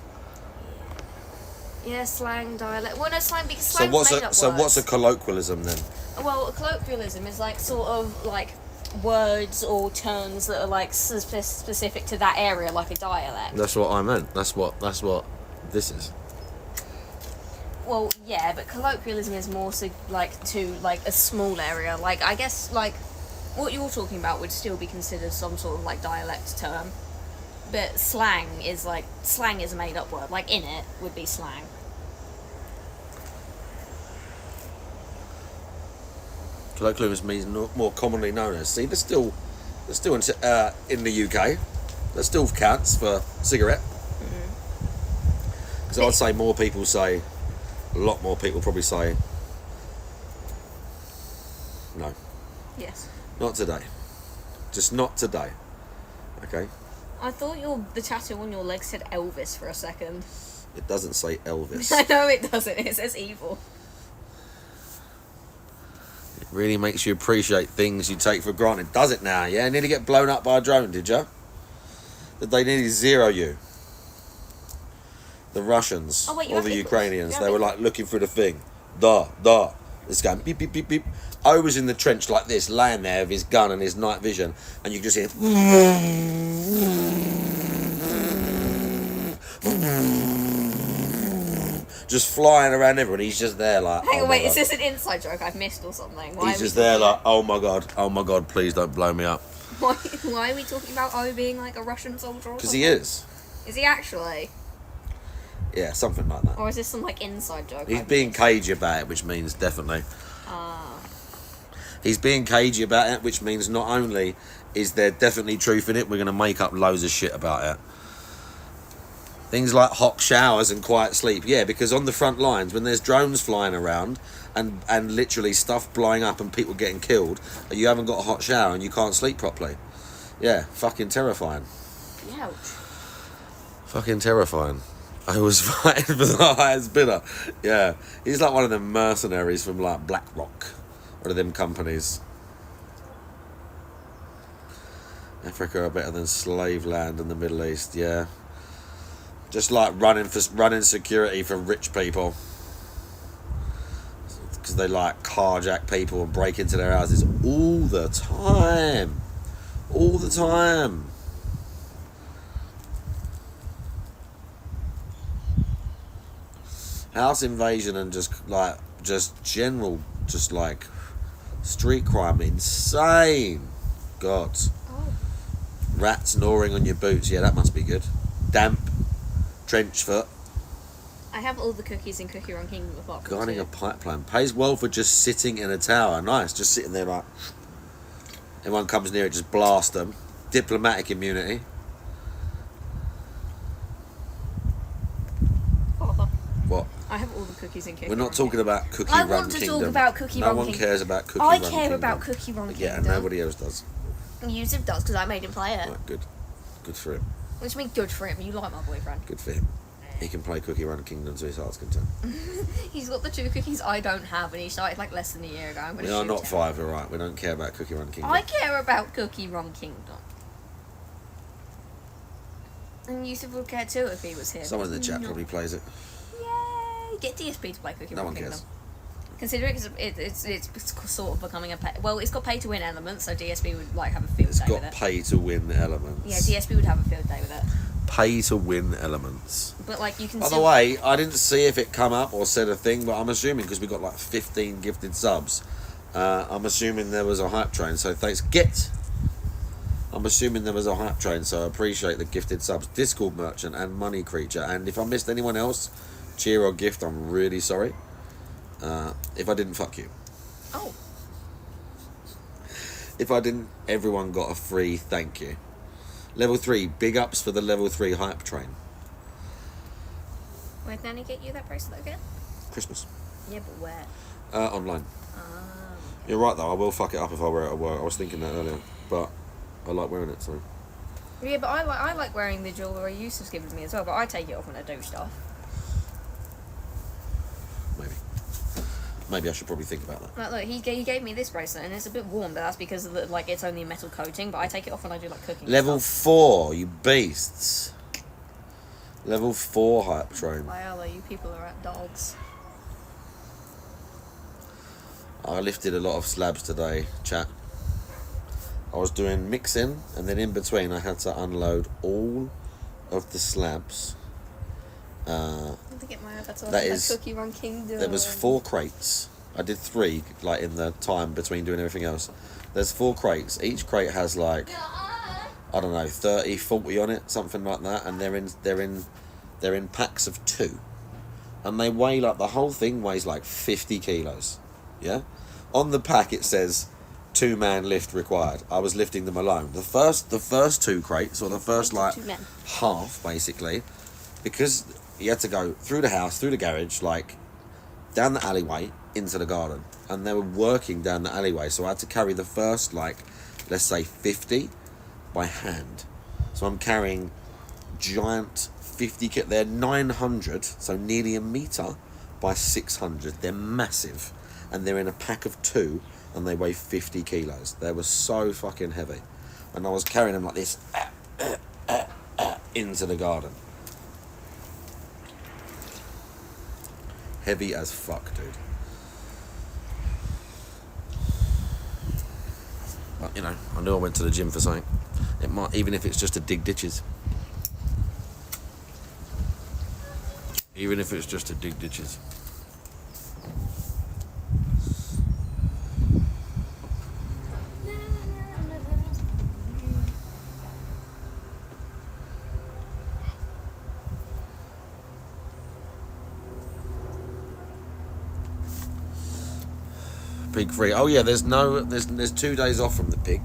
Yeah, slang, dialect. Well, no, slang, because So slang's what's made up what's a colloquialism then? Well, a colloquialism is like sort of like words or terms that are like specific to that area, like a dialect. That's what I meant. That's what this is. Well, yeah, but colloquialism is more so like to like a small area. Like, I guess like what you're talking about would still be considered some sort of like dialect term, but slang is a made up word. Like, in it would be slang. Colloquialism means more commonly known as. See, they're still in the UK. That still counts for cigarette. Because I'd say a lot more people probably say no. Yes. Not today. Just not today. Okay. I thought the tattoo on your leg said Elvis for a second. It doesn't say Elvis. I know it doesn't. It says evil. It really makes you appreciate things you take for granted. Does it now? Yeah. Nearly get blown up by a drone, did you? Did they nearly zero you? The Russians or the Ukrainians, they were like looking through the thing. It's going beep, beep, beep, beep. I was in the trench like this, laying there with his gun and his night vision, and you just hear just flying around everyone. He's just there like, hang on, wait, is this an inside joke I've missed or something? He's just there like, oh my god, please don't blow me up. Why are we talking about O being like a Russian soldier or something? Because he is. Is he actually? Yeah, something like that. Or is this some like inside joke? He's being cagey about it, which means definitely. He's being cagey about it, which means not only is there definitely truth in it, we're going to make up loads of shit about it. Things like hot showers and quiet sleep. Yeah, because on the front lines, when there's drones flying around and literally stuff blowing up and people getting killed, you haven't got a hot shower and you can't sleep properly. Yeah, fucking terrifying. Ouch. Fucking terrifying. I was fighting for the highest bidder. Yeah, he's like one of them mercenaries from like BlackRock, one of them companies. Africa are better than slave land in the Middle East. Yeah, just like running security for rich people because they like carjack people and break into their houses all the time. House invasion and just general street crime, insane. God. Oh. Rats gnawing on your boots, yeah, that must be good. Damp, trench foot. I have all the cookies in Cookie Run Kingdom apart from Guarding two. a pipeline. Pays well for just sitting in a tower. Nice, just sitting there like... Everyone comes near it, just blast them. Diplomatic immunity. What? I have all the cookies in Cookie We're not Run talking about Cookie I Run want to Kingdom. talk about Cookie Run No one Kingdom. cares about Cookie I Run care Kingdom. about Cookie Run Yeah, Kingdom. nobody else does. Yusuf does, because I made him play it. Right, good. Good for him. Which means good for him. You like my boyfriend. Good for him. He can play Cookie Run Kingdom to his heart's content. He's got the 2 cookies I don't have, and he started like less than a year ago. We are not 5, alright. We don't care about Cookie Run Kingdom. I care about Cookie Run Kingdom. And Yusuf would care too if he was here. Someone in the chat probably plays it. Yay! Get DSP to play Cookie No Run one Kingdom. cares. Considering it's sort of becoming a well, it's got pay to win elements, so DSP would like have a field day with it. It's got pay to win elements. Yeah, DSP would have a field day with it. Pay to win elements. But like you can. By the way, I didn't see if it come up or said a thing, but I'm assuming because we got like 15 gifted subs, I'm assuming there was a hype train. So thanks, I'm assuming there was a hype train, so I appreciate the gifted subs, Discord Merchant and Money Creature. And if I missed anyone else, cheer or gift, I'm really sorry. If I didn't, fuck you. Oh. If I didn't, everyone got a free thank you. Level 3, big ups for the level 3 hype train. Where'd Nanny get you that bracelet again? Christmas. Yeah, but where? Online. You're right though, I will fuck it up if I wear it at work. I was thinking that earlier, but I like wearing it, so. Yeah, but I like wearing the jewellery Yusuf's given me as well, but I take it off when I do stuff. Maybe I should probably think about that. Like, look, he gave me this bracelet, and it's a bit warm, but that's because of the, like it's only a metal coating. But I take it off when I do like cooking. Level 4, you beasts. Level 4 hype train. Wow, you people are at dogs. I lifted a lot of slabs today, chat. I was doing mixing, and then in between I had to unload all of the slabs. That is, Cookie Run Kingdom. there was 4 crates. I did 3, like in the time between doing everything else. There's 4 crates. Each crate has like, I don't know, 30, 40 on it, something like that, and they're in packs of 2, and they weigh like, the whole thing weighs like 50 kilos. Yeah, on the pack it says 2-man lift required. I was lifting them alone. The first 2 crates, or the first like half basically, because you had to go through the house, through the garage, like down the alleyway into the garden, and they were working down the alleyway, so I had to carry the first, like, let's say 50 by hand. So I'm carrying giant 50 kit. They're 900, so nearly a meter by 600. They're massive, and they're in a pack of 2, and they weigh 50 kilos. They were so fucking heavy, and I was carrying them like this into the garden. Heavy as fuck, dude. But, you know, I knew I went to the gym for something. It might, even if it's just to dig ditches. Even if it's just to dig ditches. Pig free. Oh yeah, there's 2 days off from the pig.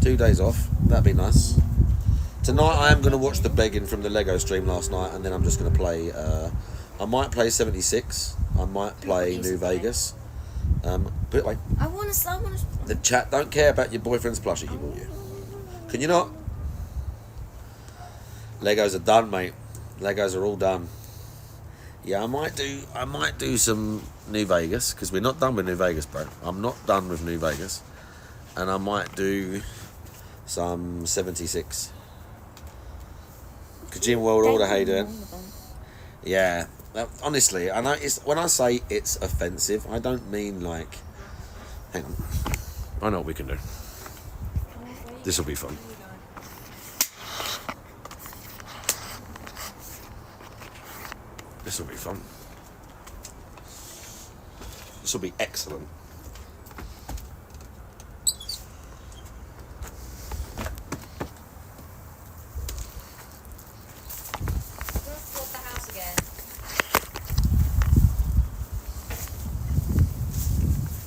2 days off. That'd be nice. Tonight I am going to watch the begging from the Lego stream last night, and then I'm just going to play. I might play 76. I might play New Vegas. Put it away. I want to. The chat don't care about your boyfriend's plushie he bought you. Can you not? Legos are done, mate. Legos are all done. Yeah, I might do some New Vegas, because we're not done with New Vegas, bro. I'm not done with New Vegas. And I might do some 76. Kajim World Order, how you doing? Yeah, honestly, I know it's, when I say it's offensive, I don't mean like, hang on, I know what we can do. This will be fun. This will be fun. This will be excellent.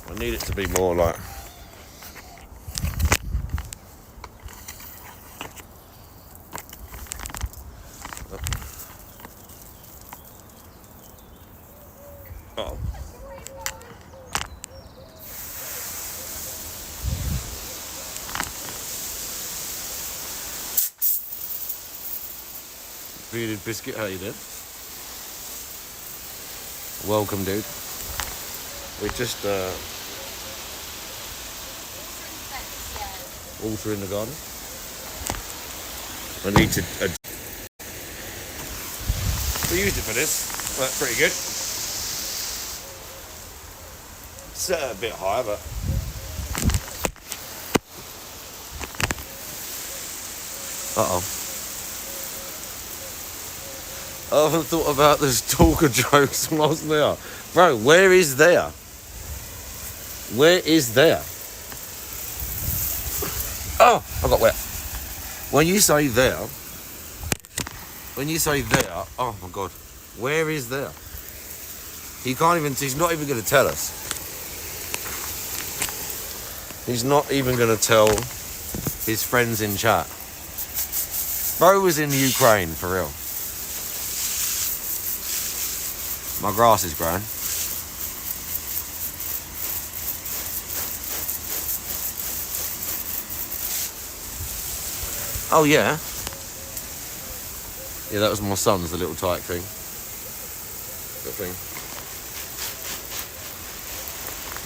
I need it to be more like. Oh. Bearded biscuit, how you doing? Welcome, dude. We're just water in the garden. I need to. We used it for this. That's pretty good. Set it a bit higher, but. Uh-oh. I haven't thought about the stalker jokes when I was there. Bro, where is there? Where is there? Oh, I got wet. When you say there, oh my God, where is there? He's not even going to tell us. He's not even going to tell his friends in chat. Bro was in Ukraine, for real. My grass is growing. Oh yeah. Yeah, that was my son's, the little tyke thing. That thing.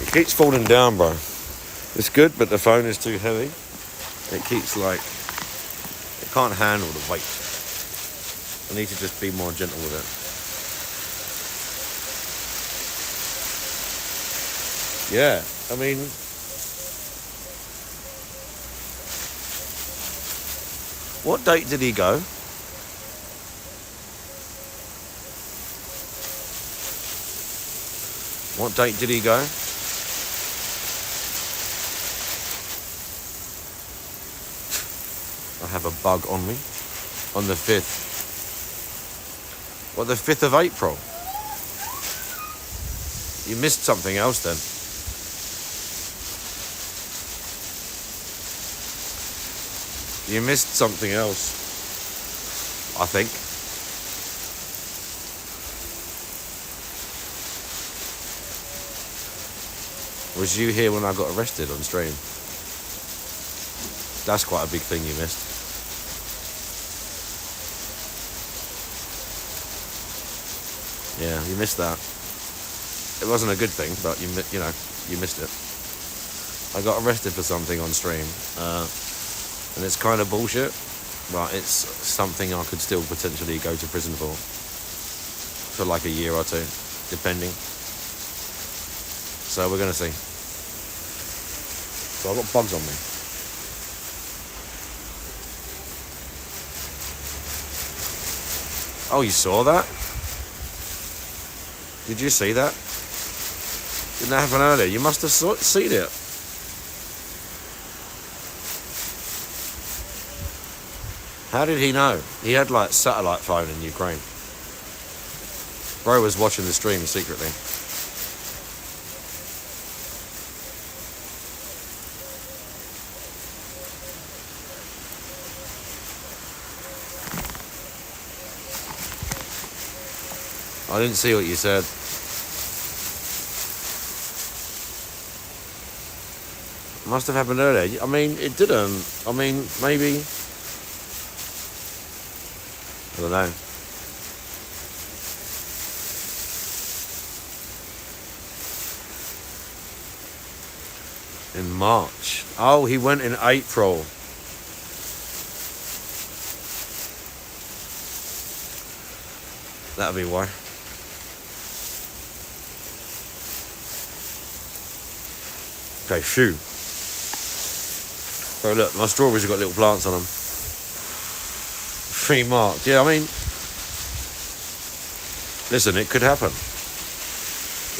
It keeps falling down, bro. It's good, but the phone is too heavy. It keeps it can't handle the weight. I need to just be more gentle with it. Yeah, I mean, what date did he go? What date did he go? I have a bug on me. On the 5th. What, the 5th of April? You missed something else then. You missed something else, I think. Was you here when I got arrested on stream? That's quite a big thing you missed. Yeah, you missed that. It wasn't a good thing, but you missed it. I got arrested for something on stream. And it's kind of bullshit, but it's something I could still potentially go to prison for like a year or two, depending. So we're going to see. So I've got bugs on me. Oh, you saw that? Did you see that? Didn't that happen earlier? You must have seen it. How did he know? He had satellite phone in Ukraine. Bro was watching the stream secretly. I didn't see what you said. Must have happened earlier. I mean, it didn't. I mean, maybe. I don't know. In March. Oh, he went in April. That'll be why. Okay, phew. So look, my strawberries have got little plants on them. 3 March. Yeah, I mean, listen, it could happen.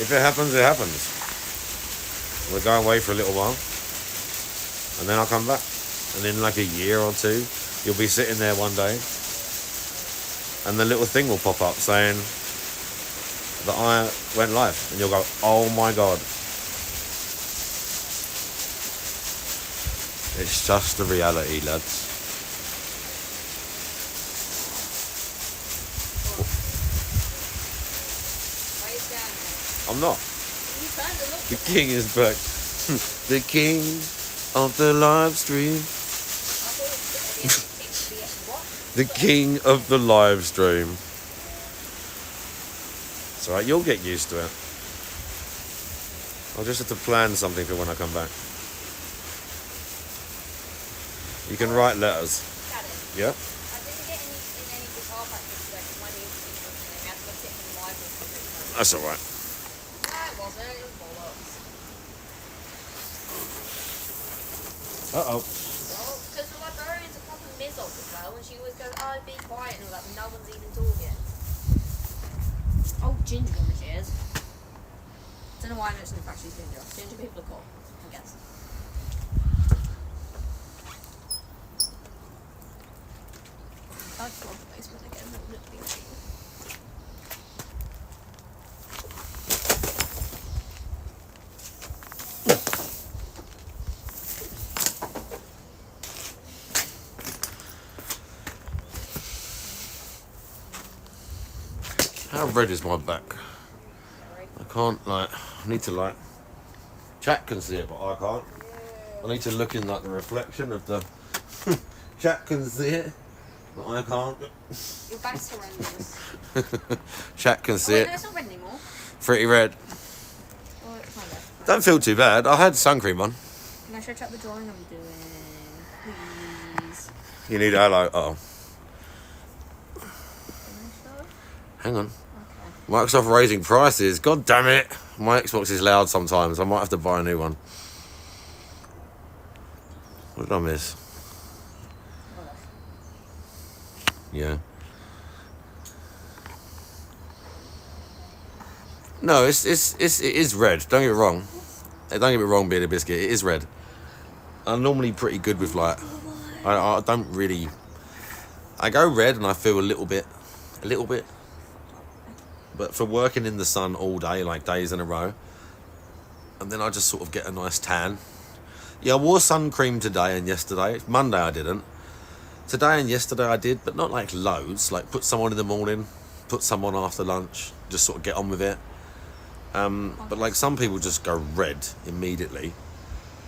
If it happens, it happens. We're going away for a little while, and then I'll come back. And in like a year or two, you'll be sitting there one day, and the little thing will pop up saying that I went live, and you'll go, "Oh my God!" It's just the reality, lads. I'm not. The king is back. The king of the live stream. The king of the live stream. It's alright, you'll get used to it. I'll just have to plan something for when I come back. You can write letters. Yeah? I didn't get in any guitar practice today because my knees were injured and we had to go sit in the library for it. That's alright. It wasn't. It was bollocks. Uh-oh. Well, because the librarian's a proper mizzle as well, and she always goes, "Oh, be quiet," and all that, but no one's even talking. Oh, ginger woman she is. Don't know why I mentioned the fact she's ginger. Ginger people are cool, I guess. I'd love the basement again. That would be great. How red is my back? I can't, like, I need to, like, chat can see it, but I can't. I need to look in, like, the reflection of the... Chat can see it, but I can't. Your back's horrendous. Chat can see Oh, wait, it. no, it's not red anymore. Pretty red. Oh, it's kind of. Don't feel too bad. I had sun cream on. Can I show check the drawing I'm doing? Please. You need hello. Uh-oh. Can I show? Hang on. Okay. Microsoft raising prices. God damn it. My Xbox is loud sometimes. I might have to buy a new one. What did I miss? Yeah. No, it is red. Don't get me wrong. Don't get me wrong, being a biscuit. It is red. I'm normally pretty good with, like, I don't really. I go red and I feel a little bit. But for working in the sun all day, like days in a row, and then I just sort of get a nice tan. Yeah, I wore sun cream today and yesterday. Monday I didn't. Today and yesterday I did, but not like loads. Like put some on in the morning, put some on after lunch, just sort of get on with it. But like some people just go red immediately,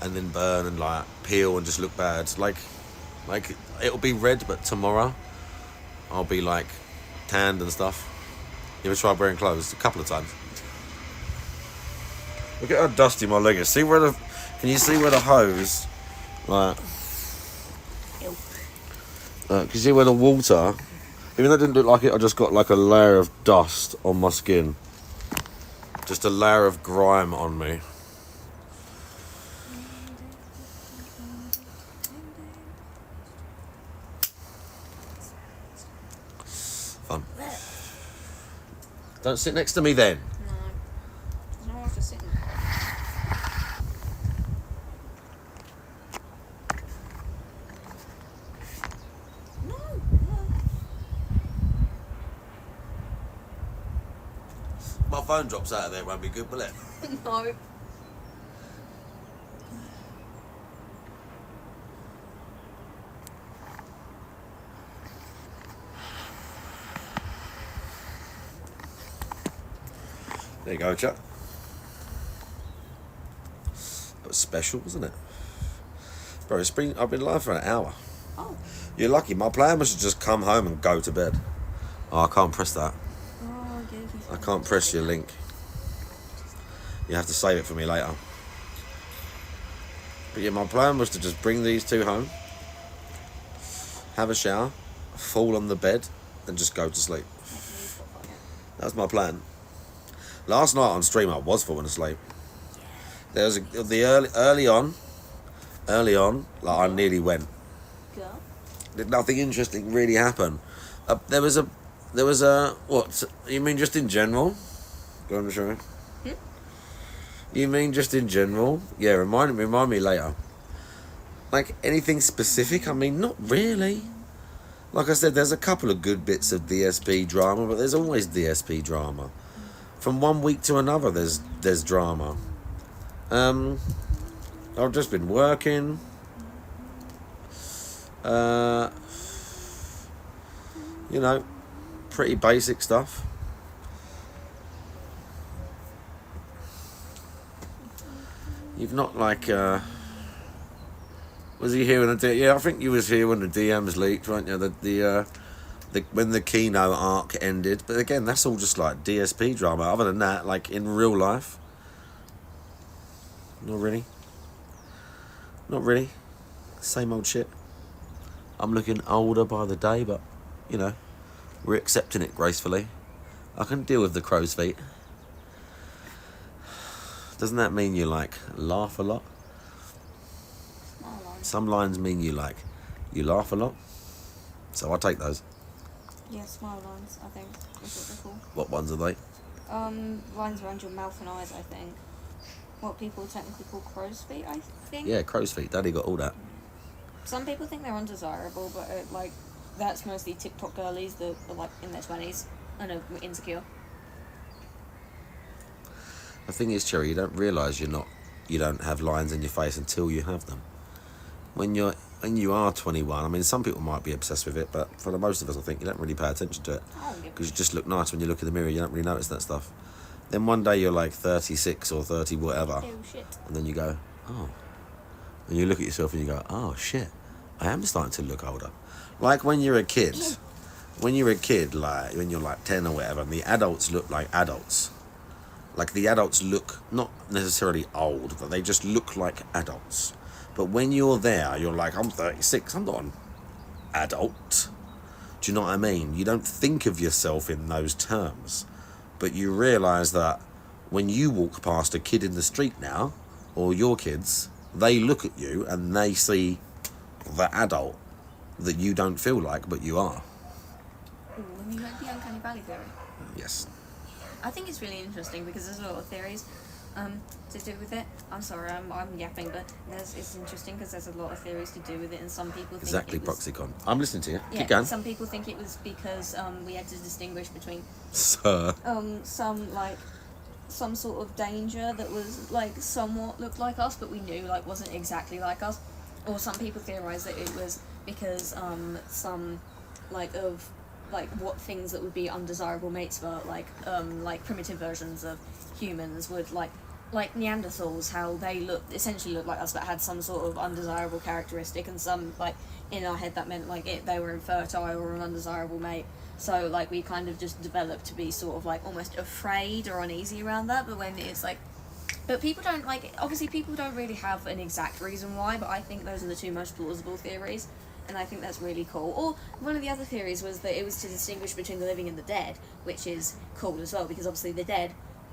and then burn and like peel and just look bad. Like it'll be red, but tomorrow I'll be like tanned and stuff. You ever tried wearing clothes? A couple of times. Look at how dusty my leg is. See where the? Can you see where the hose? Like. Can you see where the water? Even though it didn't look like it, I just got like a layer of dust on my skin. Just a layer of grime on me. Fun. Don't sit next to me then. No. There's no one to sit in. No. My phone drops out of there, it won't be good, will it? No. There you go, Chuck. That was special, wasn't it? Bro, I've been live for an hour. Oh. You're lucky. My plan was to just come home and go to bed. Oh, I can't press that. Oh, I can't press your link. You have to save it for me later. But yeah, my plan was to just bring these two home, have a shower, fall on the bed, and just go to sleep. That was my plan. Last night on stream, I was falling asleep. There was early on, like I nearly went. Did nothing interesting really happen. There was a what? You mean just in general? Go on, show me. You mean just in general? Yeah, remind me later. Like anything specific? I mean, not really. Like I said, there's a couple of good bits of DSP drama, but there's always DSP drama. From one week to another, there's drama. I've just been working. You know, pretty basic stuff. You've not like Was he here when yeah, I think you was here when the DMs leaked, weren't you? When the Kino arc ended. But again, that's all just like DSP drama. Other than that, like in real life, not really. Not really. Same old shit. I'm looking older by the day, but you know, we're accepting it gracefully. I can deal with the crow's feet. Doesn't that mean you like laugh a lot? Some lines mean you laugh a lot. So I'll take those. Yeah, smile lines, I think, is what they're called. What ones are they? Lines around your mouth and eyes, I think. What people technically call crow's feet, I think. Yeah, crow's feet. Daddy got all that. Some people think they're undesirable, but that's mostly TikTok girlies that are like in their 20s and are insecure. The thing is, Cherry, you don't realise you don't have lines in your face until you have them. When you are 21, I mean, some people might be obsessed with it, but for the most of us, I think you don't really pay attention to it because you just look nice when you look in the mirror. You don't really notice that stuff. Then one day you're like 36 or 30, whatever, Oh shit. and then you go, oh, and you look at yourself and you go, oh shit, I am starting to look older. Like when you're a kid, like when you're like 10 or whatever, and the adults look like adults. Like the adults look not necessarily old, but they just look like adults. But when you're there, you're like, I'm 36, I'm not an adult. Do you know what I mean? You don't think of yourself in those terms. But you realise that when you walk past a kid in the street now, or your kids, they look at you and they see the adult that you don't feel like, but you are. Ooh, have you heard the uncanny valley theory? Yes. I think it's really interesting because there's a lot of theories to do with it. I'm sorry, I'm yapping, but it's interesting because there's a lot of theories to do with it, and some people think Exactly, it was, Proxicon. I'm listening to you. yeah, Keep going. some people think it was because we had to distinguish between Sir. some sort of danger that was like somewhat looked like us, but we knew like wasn't exactly like us. Or some people theorize that it was because some what things that would be undesirable mates for like primitive versions of humans would like Neanderthals, how they essentially looked like us but had some sort of undesirable characteristic, and some like in our head that meant like they were infertile or an undesirable mate. So like we kind of just developed to be sort of like almost afraid or uneasy around that. But when it's like, but people don't obviously people don't really have an exact reason why, but I think those are the two most plausible theories. And I think that's really cool. Or one of the other theories was that it was to distinguish between the living and the dead, which is cool as well, because obviously the dead,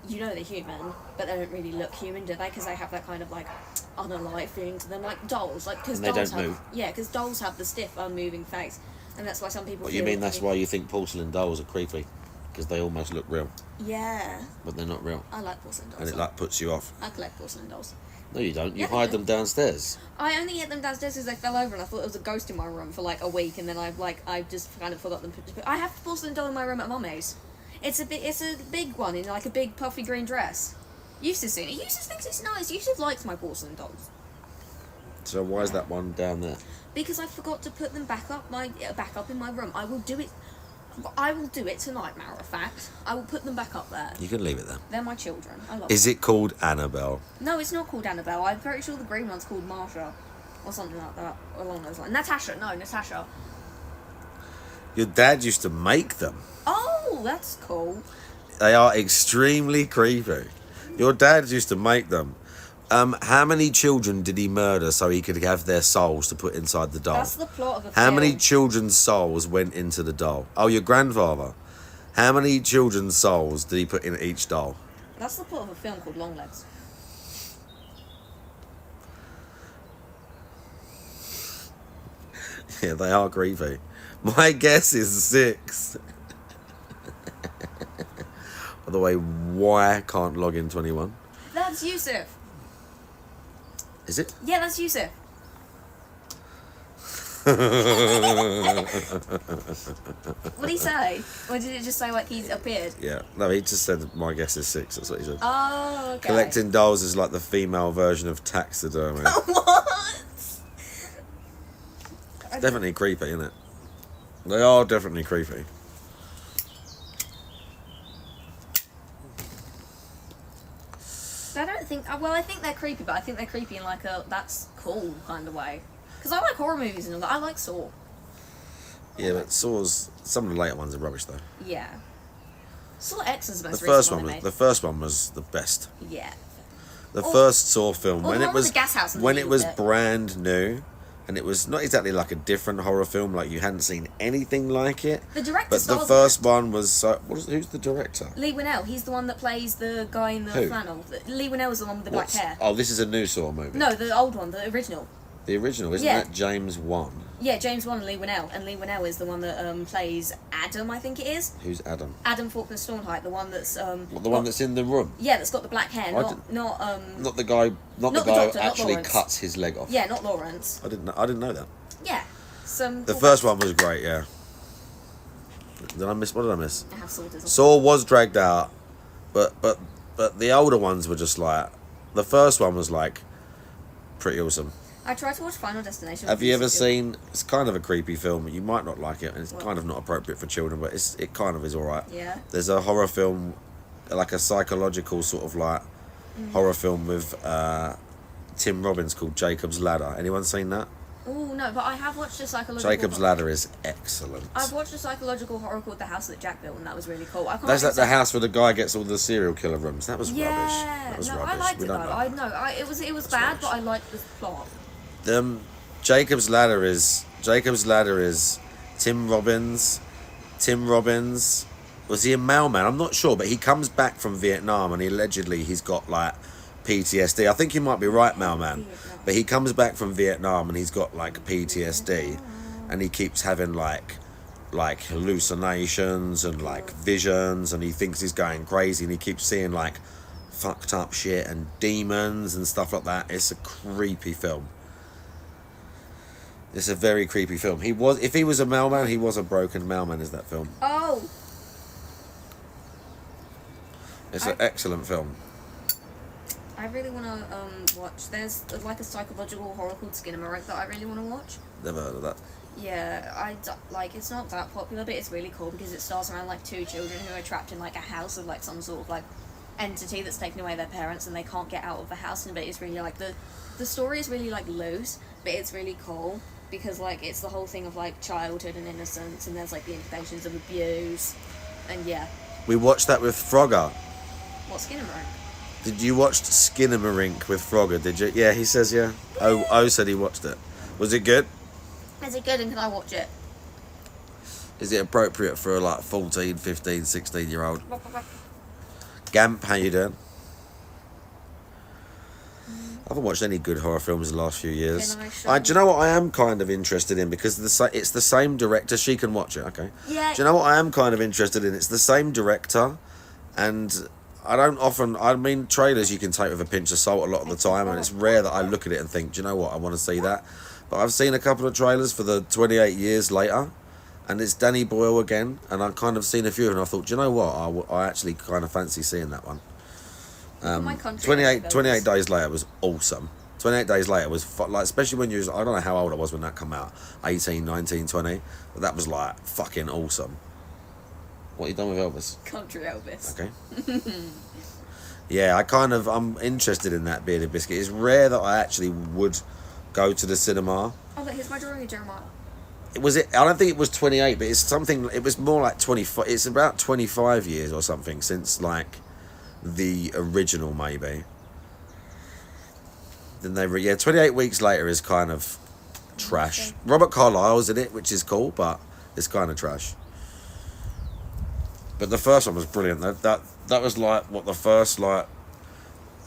you know they're human, but they don't really look human, do they? Because they have that kind of like unalive feeling to them, like dolls. Like because dolls don't move. Yeah, because dolls have the stiff, unmoving face, and that's why some people. What you mean? That's why you think porcelain dolls are creepy, because they almost look real, Yeah. but they're not real, I like porcelain dolls. and it like puts you off. I collect porcelain dolls. No, you don't. You Yeah, hide I do. them downstairs. I only get them downstairs because they fell over, and I thought there was a ghost in my room for like a week, and then I just kind of forgot them. I have a porcelain doll in my room at Mummy's. It's a big one in like a big puffy green dress. Eustace seen it. Eustace thinks it's nice. Eustace likes my porcelain dolls. So why is that one down there? Because I forgot to put them back up in my room. I will do it tonight, matter of fact. I will put them back up there. You can leave it there. They're my children. I love Is them. it called Annabelle? No, it's not called Annabelle. I'm very sure the green one's called Marsha. Or something like that. Along those lines. Natasha. Your dad used to make them. Oh, that's cool. They are extremely creepy. Your dad used to make them. How many children did he murder so he could have their souls to put inside the doll? That's the plot of a How film. many children's souls went into the doll? Oh, your grandfather. How many children's souls did he put in each doll? That's the plot of a film called Longlegs. Yeah, they are creepy. My guess is 6. By the way, why can't log in 21? That's Yusuf. Is it? Yeah, that's Yusuf. What did he say? Or did it just say like he's appeared? Yeah. No, he just said my guess is 6. That's what he said. Oh, okay. Collecting dolls is like the female version of taxidermy. What? Definitely creepy, isn't it? They are definitely creepy. I don't think. Well, I think they're creepy, but I think they're creepy in like a that's cool kind of way. Because I like horror movies and all that. I like Saw. Yeah, but Saw's some of the later ones are rubbish though. Yeah. Saw X is the most The first recent one they was made. the first one was the best. Yeah. The first Saw film or when the it one with was the gas house and when the it was bit. brand new, and it was not exactly like a different horror film. Like you hadn't seen anything like it. The director But the stars first in it. one was who's the director? Lee Winnell. He's the one that plays the guy in the Who? flannel. Lee Winnell is the one with the black hair. Oh, this is a new Saw movie. No, the old one, the original. The original, isn't Yeah. that James Wan? Yeah, James Wan and Lee Winnell. And Lee Winnell is the one that plays Adam, I think it is. Who's Adam? Adam Faulkner Stormheight, the one that's... The one that's in the room. Yeah, that's got the black hair, not Not the guy. Not the Not the guy doctor, who not actually Lawrence. cuts his leg off. Yeah, not Lawrence. I didn't know that. Yeah. Some The first one was great. Yeah. Did I miss? What did I miss? I have sorted. Saw was dragged out, but the older ones were just like the first one was like pretty awesome. I tried to watch Final Destination. Have you ever seen? It's kind of a creepy film. You might not like it, and it's kind of not appropriate for children, but it kind of is all right. Yeah. There's a horror film, like a psychological sort of like horror film with Tim Robbins called Jacob's Ladder. Anyone seen that? Oh no, but I have watched a psychological. Jacob's Ladder is excellent. I've watched a psychological horror called The House That Jack Built, and that was really cool. I can't That's really like the say- house where the guy gets all the serial killer rooms. That was Yeah. rubbish. That was no, rubbish. I liked We it though. don't I like know. It was That's bad, rubbish. but I liked the plot. Jacob's Ladder is Tim Robbins. Tim Robbins, was he a mailman? I'm not sure, but he comes back from Vietnam and he's got like PTSD. I think he might be right, mailman, but he comes back from Vietnam and he's got like PTSD, and he keeps having like hallucinations and like visions, and he thinks he's going crazy, and he keeps seeing like fucked up shit and demons and stuff like that. It's a creepy film. It's a very creepy film. If he was a mailman, he was a broken mailman. Is that film? Oh, It's an excellent film. I really want to watch. There's like a psychological horror called Skinamarink that I really want to watch. Never heard of that. Yeah, like it's not that popular, but it's really cool because it starts around like two children who are trapped in like a house of like some sort of like entity that's taken away their parents, and they can't get out of the house. And but it's really like the story is really like loose, but it's really cool because like it's the whole thing of like childhood and innocence, and there's like the implications of abuse, and yeah. We watched that with Frogger. What Skinamarink? Did you watch Skinamarink with Frogger? Did you? Yeah, he says yeah. O said he watched it. Was it good? Is it good, and can I watch it? Is it appropriate for a like 14, 15, 16-year-old? Gamp, how you doing? I haven't watched any good horror films in the last few years. Can I show Do you know what I am kind of interested in? Because it's the same director. She can watch it, okay? Yeah. Do you know what I am kind of interested in? It's the same director, and I mean, trailers you can take with a pinch of salt a lot of the time, and it's rare that I look at it and think, do you know what, I want to see that. But I've seen a couple of trailers for the 28 Years Later, and it's Danny Boyle again, and I've kind of seen a few, and I thought, do you know what, I actually kind of fancy seeing that one. 28 Days Later was awesome. 28 Days Later was like, especially when I don't know how old I was when that came out, 18, 19, 20, but that was like fucking awesome. What you done with Elvis? Country Elvis. Okay. Yeah, I'm interested in that Bearded Biscuit. It's rare that I actually would go to the cinema. Oh, look, here's my drawing of Jeremiah. I don't think it was 28, but it's something, it was more like 25, it's about 25 years or something since like the original maybe. Then 28 Weeks Later is kind of trash. Okay. Robert Carlyle's in it, which is cool, but it's kind of trash. But the first one was brilliant. That was like what the first like.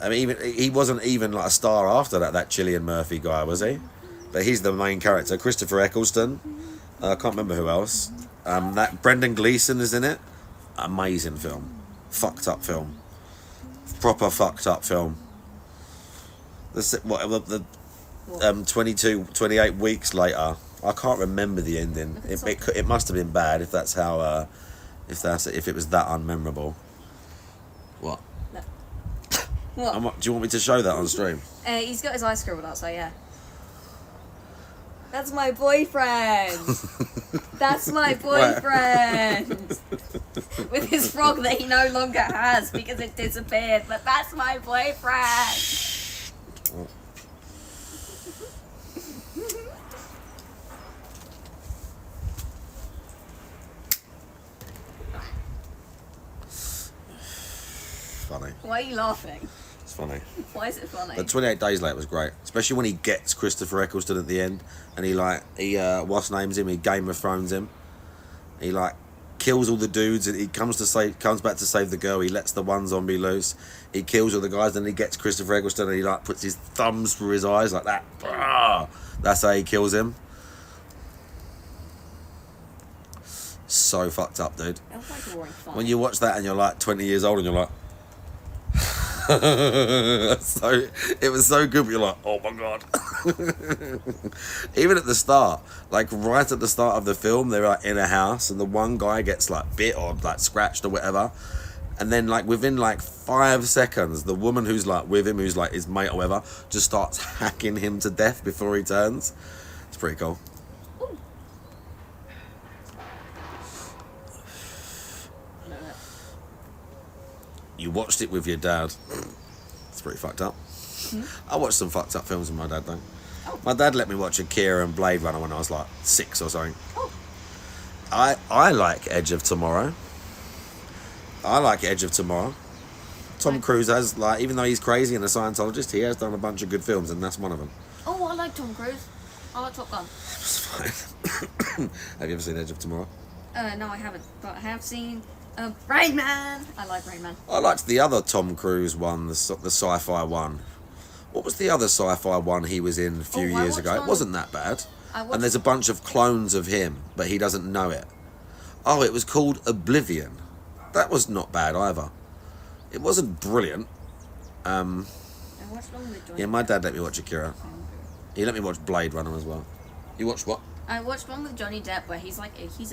I mean, even he wasn't even like a star after that. That Cillian Murphy guy, was he? But he's the main character. Christopher Eccleston. I can't remember who else. That Brendan Gleeson is in it. Amazing film. Fucked up film. Proper fucked up film. The 28 weeks later. I can't remember the ending. It must have been bad if that's how. If it was that unmemorable. What? No. What? Do you want me to show that on stream? He's got his eyes scribbled out, so yeah. That's my boyfriend. That's my boyfriend. With his frog that he no longer has because it disappeared. But that's my boyfriend. funny. Why are you laughing? It's funny. Why is it funny? But 28 Days Later was great, especially when he gets Christopher Eccleston at the end, and he what's names him? He Game of Thrones him. He like kills all the dudes, and he comes back to save the girl. He lets the one zombie loose. He kills all the guys, then he gets Christopher Eccleston, and he like puts his thumbs through his eyes like that. That's how he kills him. So fucked up, dude. That's like boring fun. When you watch that and you're like 20 years old and you're like, it was so good, but you're like, oh my god. Even at the start, like right at the start of the film, they're like in a house and the one guy gets like bit or like scratched or whatever, and then like within like 5 seconds, the woman who's like with him, who's like his mate or whatever, just starts hacking him to death before he turns. It's pretty cool. You watched it with your dad. It's pretty fucked up. I watched some fucked up films with my dad though. My dad let me watch Akira and Blade Runner when I was like 6 or something. I like Edge of Tomorrow. Tom Cruise has, like, even though he's crazy and a Scientologist, he has done a bunch of good films, and that's one of them. Oh, I like Tom Cruise. I like Top Gun. It's fine. Have you ever seen Edge of Tomorrow? No, I haven't, but I have seen Rain Man. I like Rain Man. I liked the other Tom Cruise one, the sci-fi one. What was the other sci-fi one he was in a few years ago? It wasn't that bad. And there's a bunch of clones of him, but he doesn't know it. Oh, it was called Oblivion. That was not bad either. It wasn't brilliant. I watched one with Johnny Yeah, my dad let me watch Akira. He let me watch Blade Runner as well. You watched what? I watched one with Johnny Depp where he's a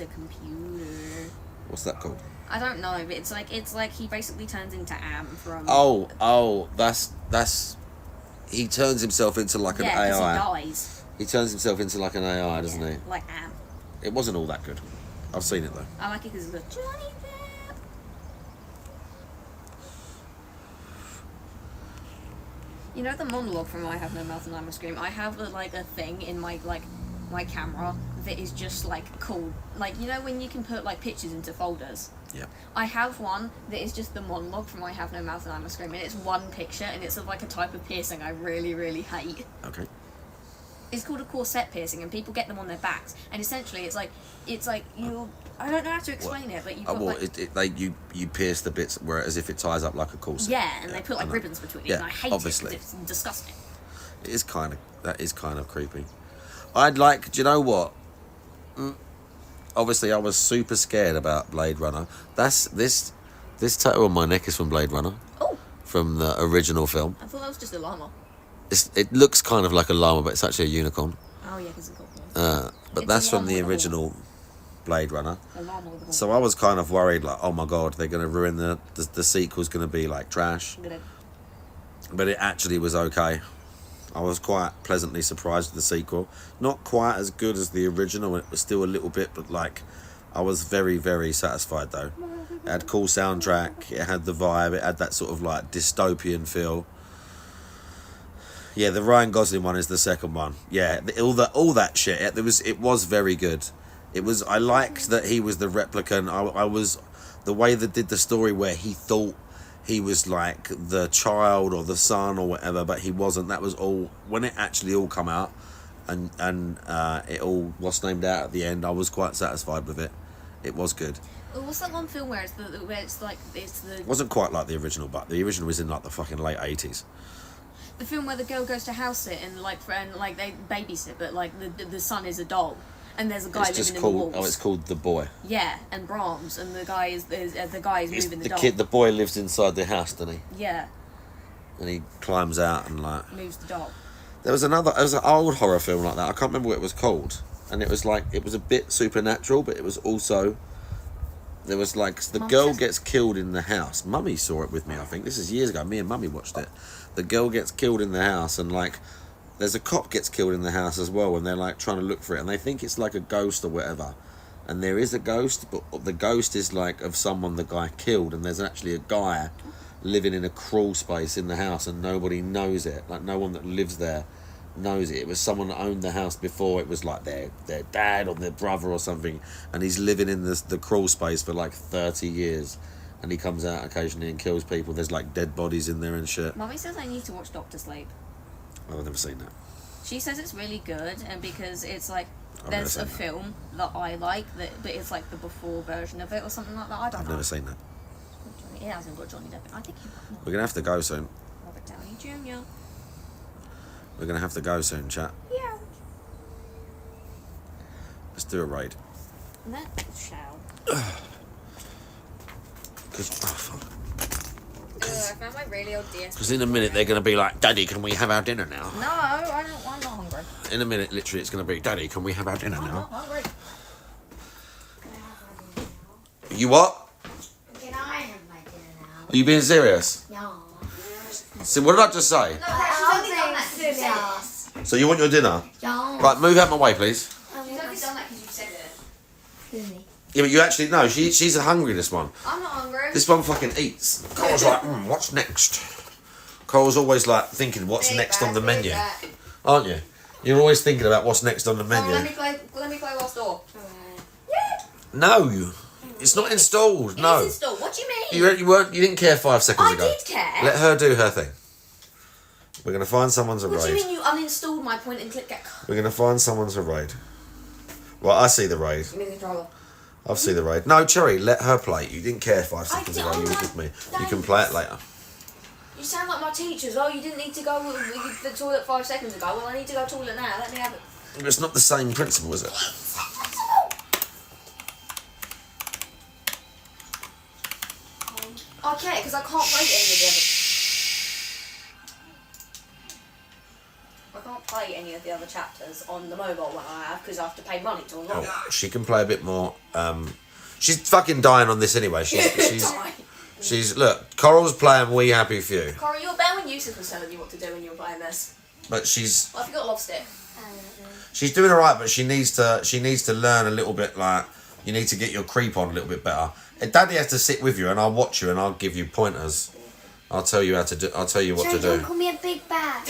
computer. What's that called? I don't know, but it's like he basically turns into Am from. Oh, that's. He turns himself into like an AI. Yeah, he dies. He turns himself into like an AI, doesn't he? Like Am. It wasn't all that good. I've seen it though. I like it because it's like Johnny Depp. You know the monologue from I Have No Mouth and I Must Scream? I have a thing in my camera that is just called you know when you can put pictures into folders. Yeah. I have one that is just the monologue from I Have No Mouth and I Must Scream, and it's one picture and it's of a type of piercing I really, really hate. Okay. It's called a corset piercing, and people get them on their backs, and essentially it's like you. I don't know how to explain it, but you pierce the bits where as if it ties up like a corset. Yeah, and they put ribbons between it, and I hate it because it's disgusting. That is kind of creepy. Do you know what? Obviously, I was super scared about Blade Runner. This tattoo on my neck is from Blade Runner. Oh. From the original film. I thought that was just a llama. It looks kind of like a llama, but it's actually a unicorn. Oh yeah, because it's got. But that's from the original Blade Runner. A llama with a So I was kind of worried, oh my god, they're going to ruin the sequel's going to be trash. But it actually was okay. I was quite pleasantly surprised with the sequel. Not quite as good as the original, it was still a little bit, but I was very, very satisfied though. It had cool soundtrack, it had the vibe, it had that sort of dystopian feel. Yeah, the Ryan Gosling one is the second one. Yeah, all that shit. It was very good. I liked that he was the replicant. I was the way they did the story where he thought he was the child or the son or whatever, but he wasn't. That was all when it actually all come out, and it all was named out at the end. I was quite satisfied with it. It was good. Well, what's that one film where it's the? It wasn't quite like the original, but the original was in the fucking late 80s. The film where the girl goes to house sit and they babysit, but the son is a doll, and there's a guy living in the walls. Oh, it's called The Boy. Yeah, and Brahms, and the guy is moving the doll. The boy lives inside the house, doesn't he? Yeah. And he climbs out and moves the doll. There was an old horror film like that. I can't remember what it was called, and it was it was a bit supernatural, but it was also. There was the girl gets killed in the house. Mummy saw it with me, I think. This is years ago. Me and Mummy watched it. The girl gets killed in the house, and there's a cop gets killed in the house as well, and they're trying to look for it, and they think it's a ghost or whatever. And there is a ghost, but the ghost is of someone the guy killed, and there's actually a guy living in a crawl space in the house, and nobody knows it. No one that lives there knows it. It was someone that owned the house before. It was their dad or their brother or something, and he's living in the crawl space for 30 years, and he comes out occasionally and kills people. There's like dead bodies in there and shit. Mummy says I need to watch Doctor Sleep. I've never seen that. She says it's really good, and because it's like I've there's never a seen film that I like, but it's like the before version of it or something like that. I don't I've know. never seen that. It hasn't got Johnny Depp. I think he might not. We're gonna have to go soon. Robert Downey Jr. We're gonna have to go soon, chat. Yeah. Let's do a raid. Let's shall. I found my really old DS. Because in a minute they're gonna be like, Daddy, can we have our dinner now? No, I'm not hungry. In a minute, literally, it's gonna be, Daddy, can we have our dinner I'm now? not hungry. You what? Can I have my dinner now? Are you being serious? No. So what did I just say? Serious. So you want your dinner? No. Right, move out my way, please. She's only done that because you said it. Excuse me. Yeah, but you actually, no, she's hungry, this one. I'm not hungry. This one fucking eats. Cora's like, what's next? Cora's always like thinking what's next on the menu. Aren't you? You're always thinking about what's next on the menu. Let me play Lost Door. No, it's not installed. No, It is installed. What do you mean? you didn't care 5 seconds I ago. did care. Let her do her thing. We're gonna find someone's a What do you raid. mean you uninstalled my point and click get? We're gonna find someone's a raid. Well, I see the raid. Give me the controller. I've seen the raid. No, Cherry, let her play. You didn't care 5 seconds did- ago. oh You my was with me. You days. can play it later. You sound like my teachers. Oh, you didn't need to go to the toilet 5 seconds ago. Well, I need to go to the toilet now. Let me have it. It's not the same principle, is it? Okay, because I can't play any of the other. I can't play any of the other chapters on the mobile one I have because I have to pay money to unlock. Oh, she can play a bit more. She's fucking dying on this anyway. She's look. Coral's playing We Happy Few, Cora, you were there when Yusuf was telling you what to do when you were playing this. but she's Well, I forgot lost it. doing alright. But she needs to learn a little bit. Like you need to get your creep on a little bit better. And Daddy has to sit with you, and I'll watch you, and I'll give you pointers. I'll tell you how to do. I'll tell you what to Don't do. call me a big bag.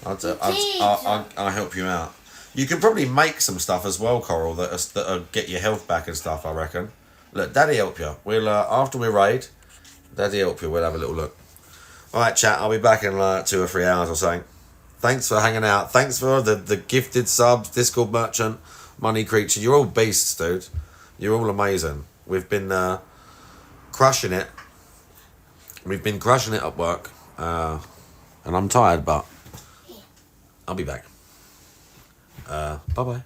I'll help you out. You can probably make some stuff as well, Coral, that'll get your health back and stuff, I reckon. Look, Daddy help you. We'll after we raid, Daddy help you. We'll have a little look. All right, chat. I'll be back in like 2 or 3 hours or something. Thanks for hanging out. Thanks for the gifted subs, Discord merchant, money creature. You're all beasts, dude. You're all amazing. We've been crushing it. We've been crushing it at work. And I'm tired, but I'll be back. Bye-bye.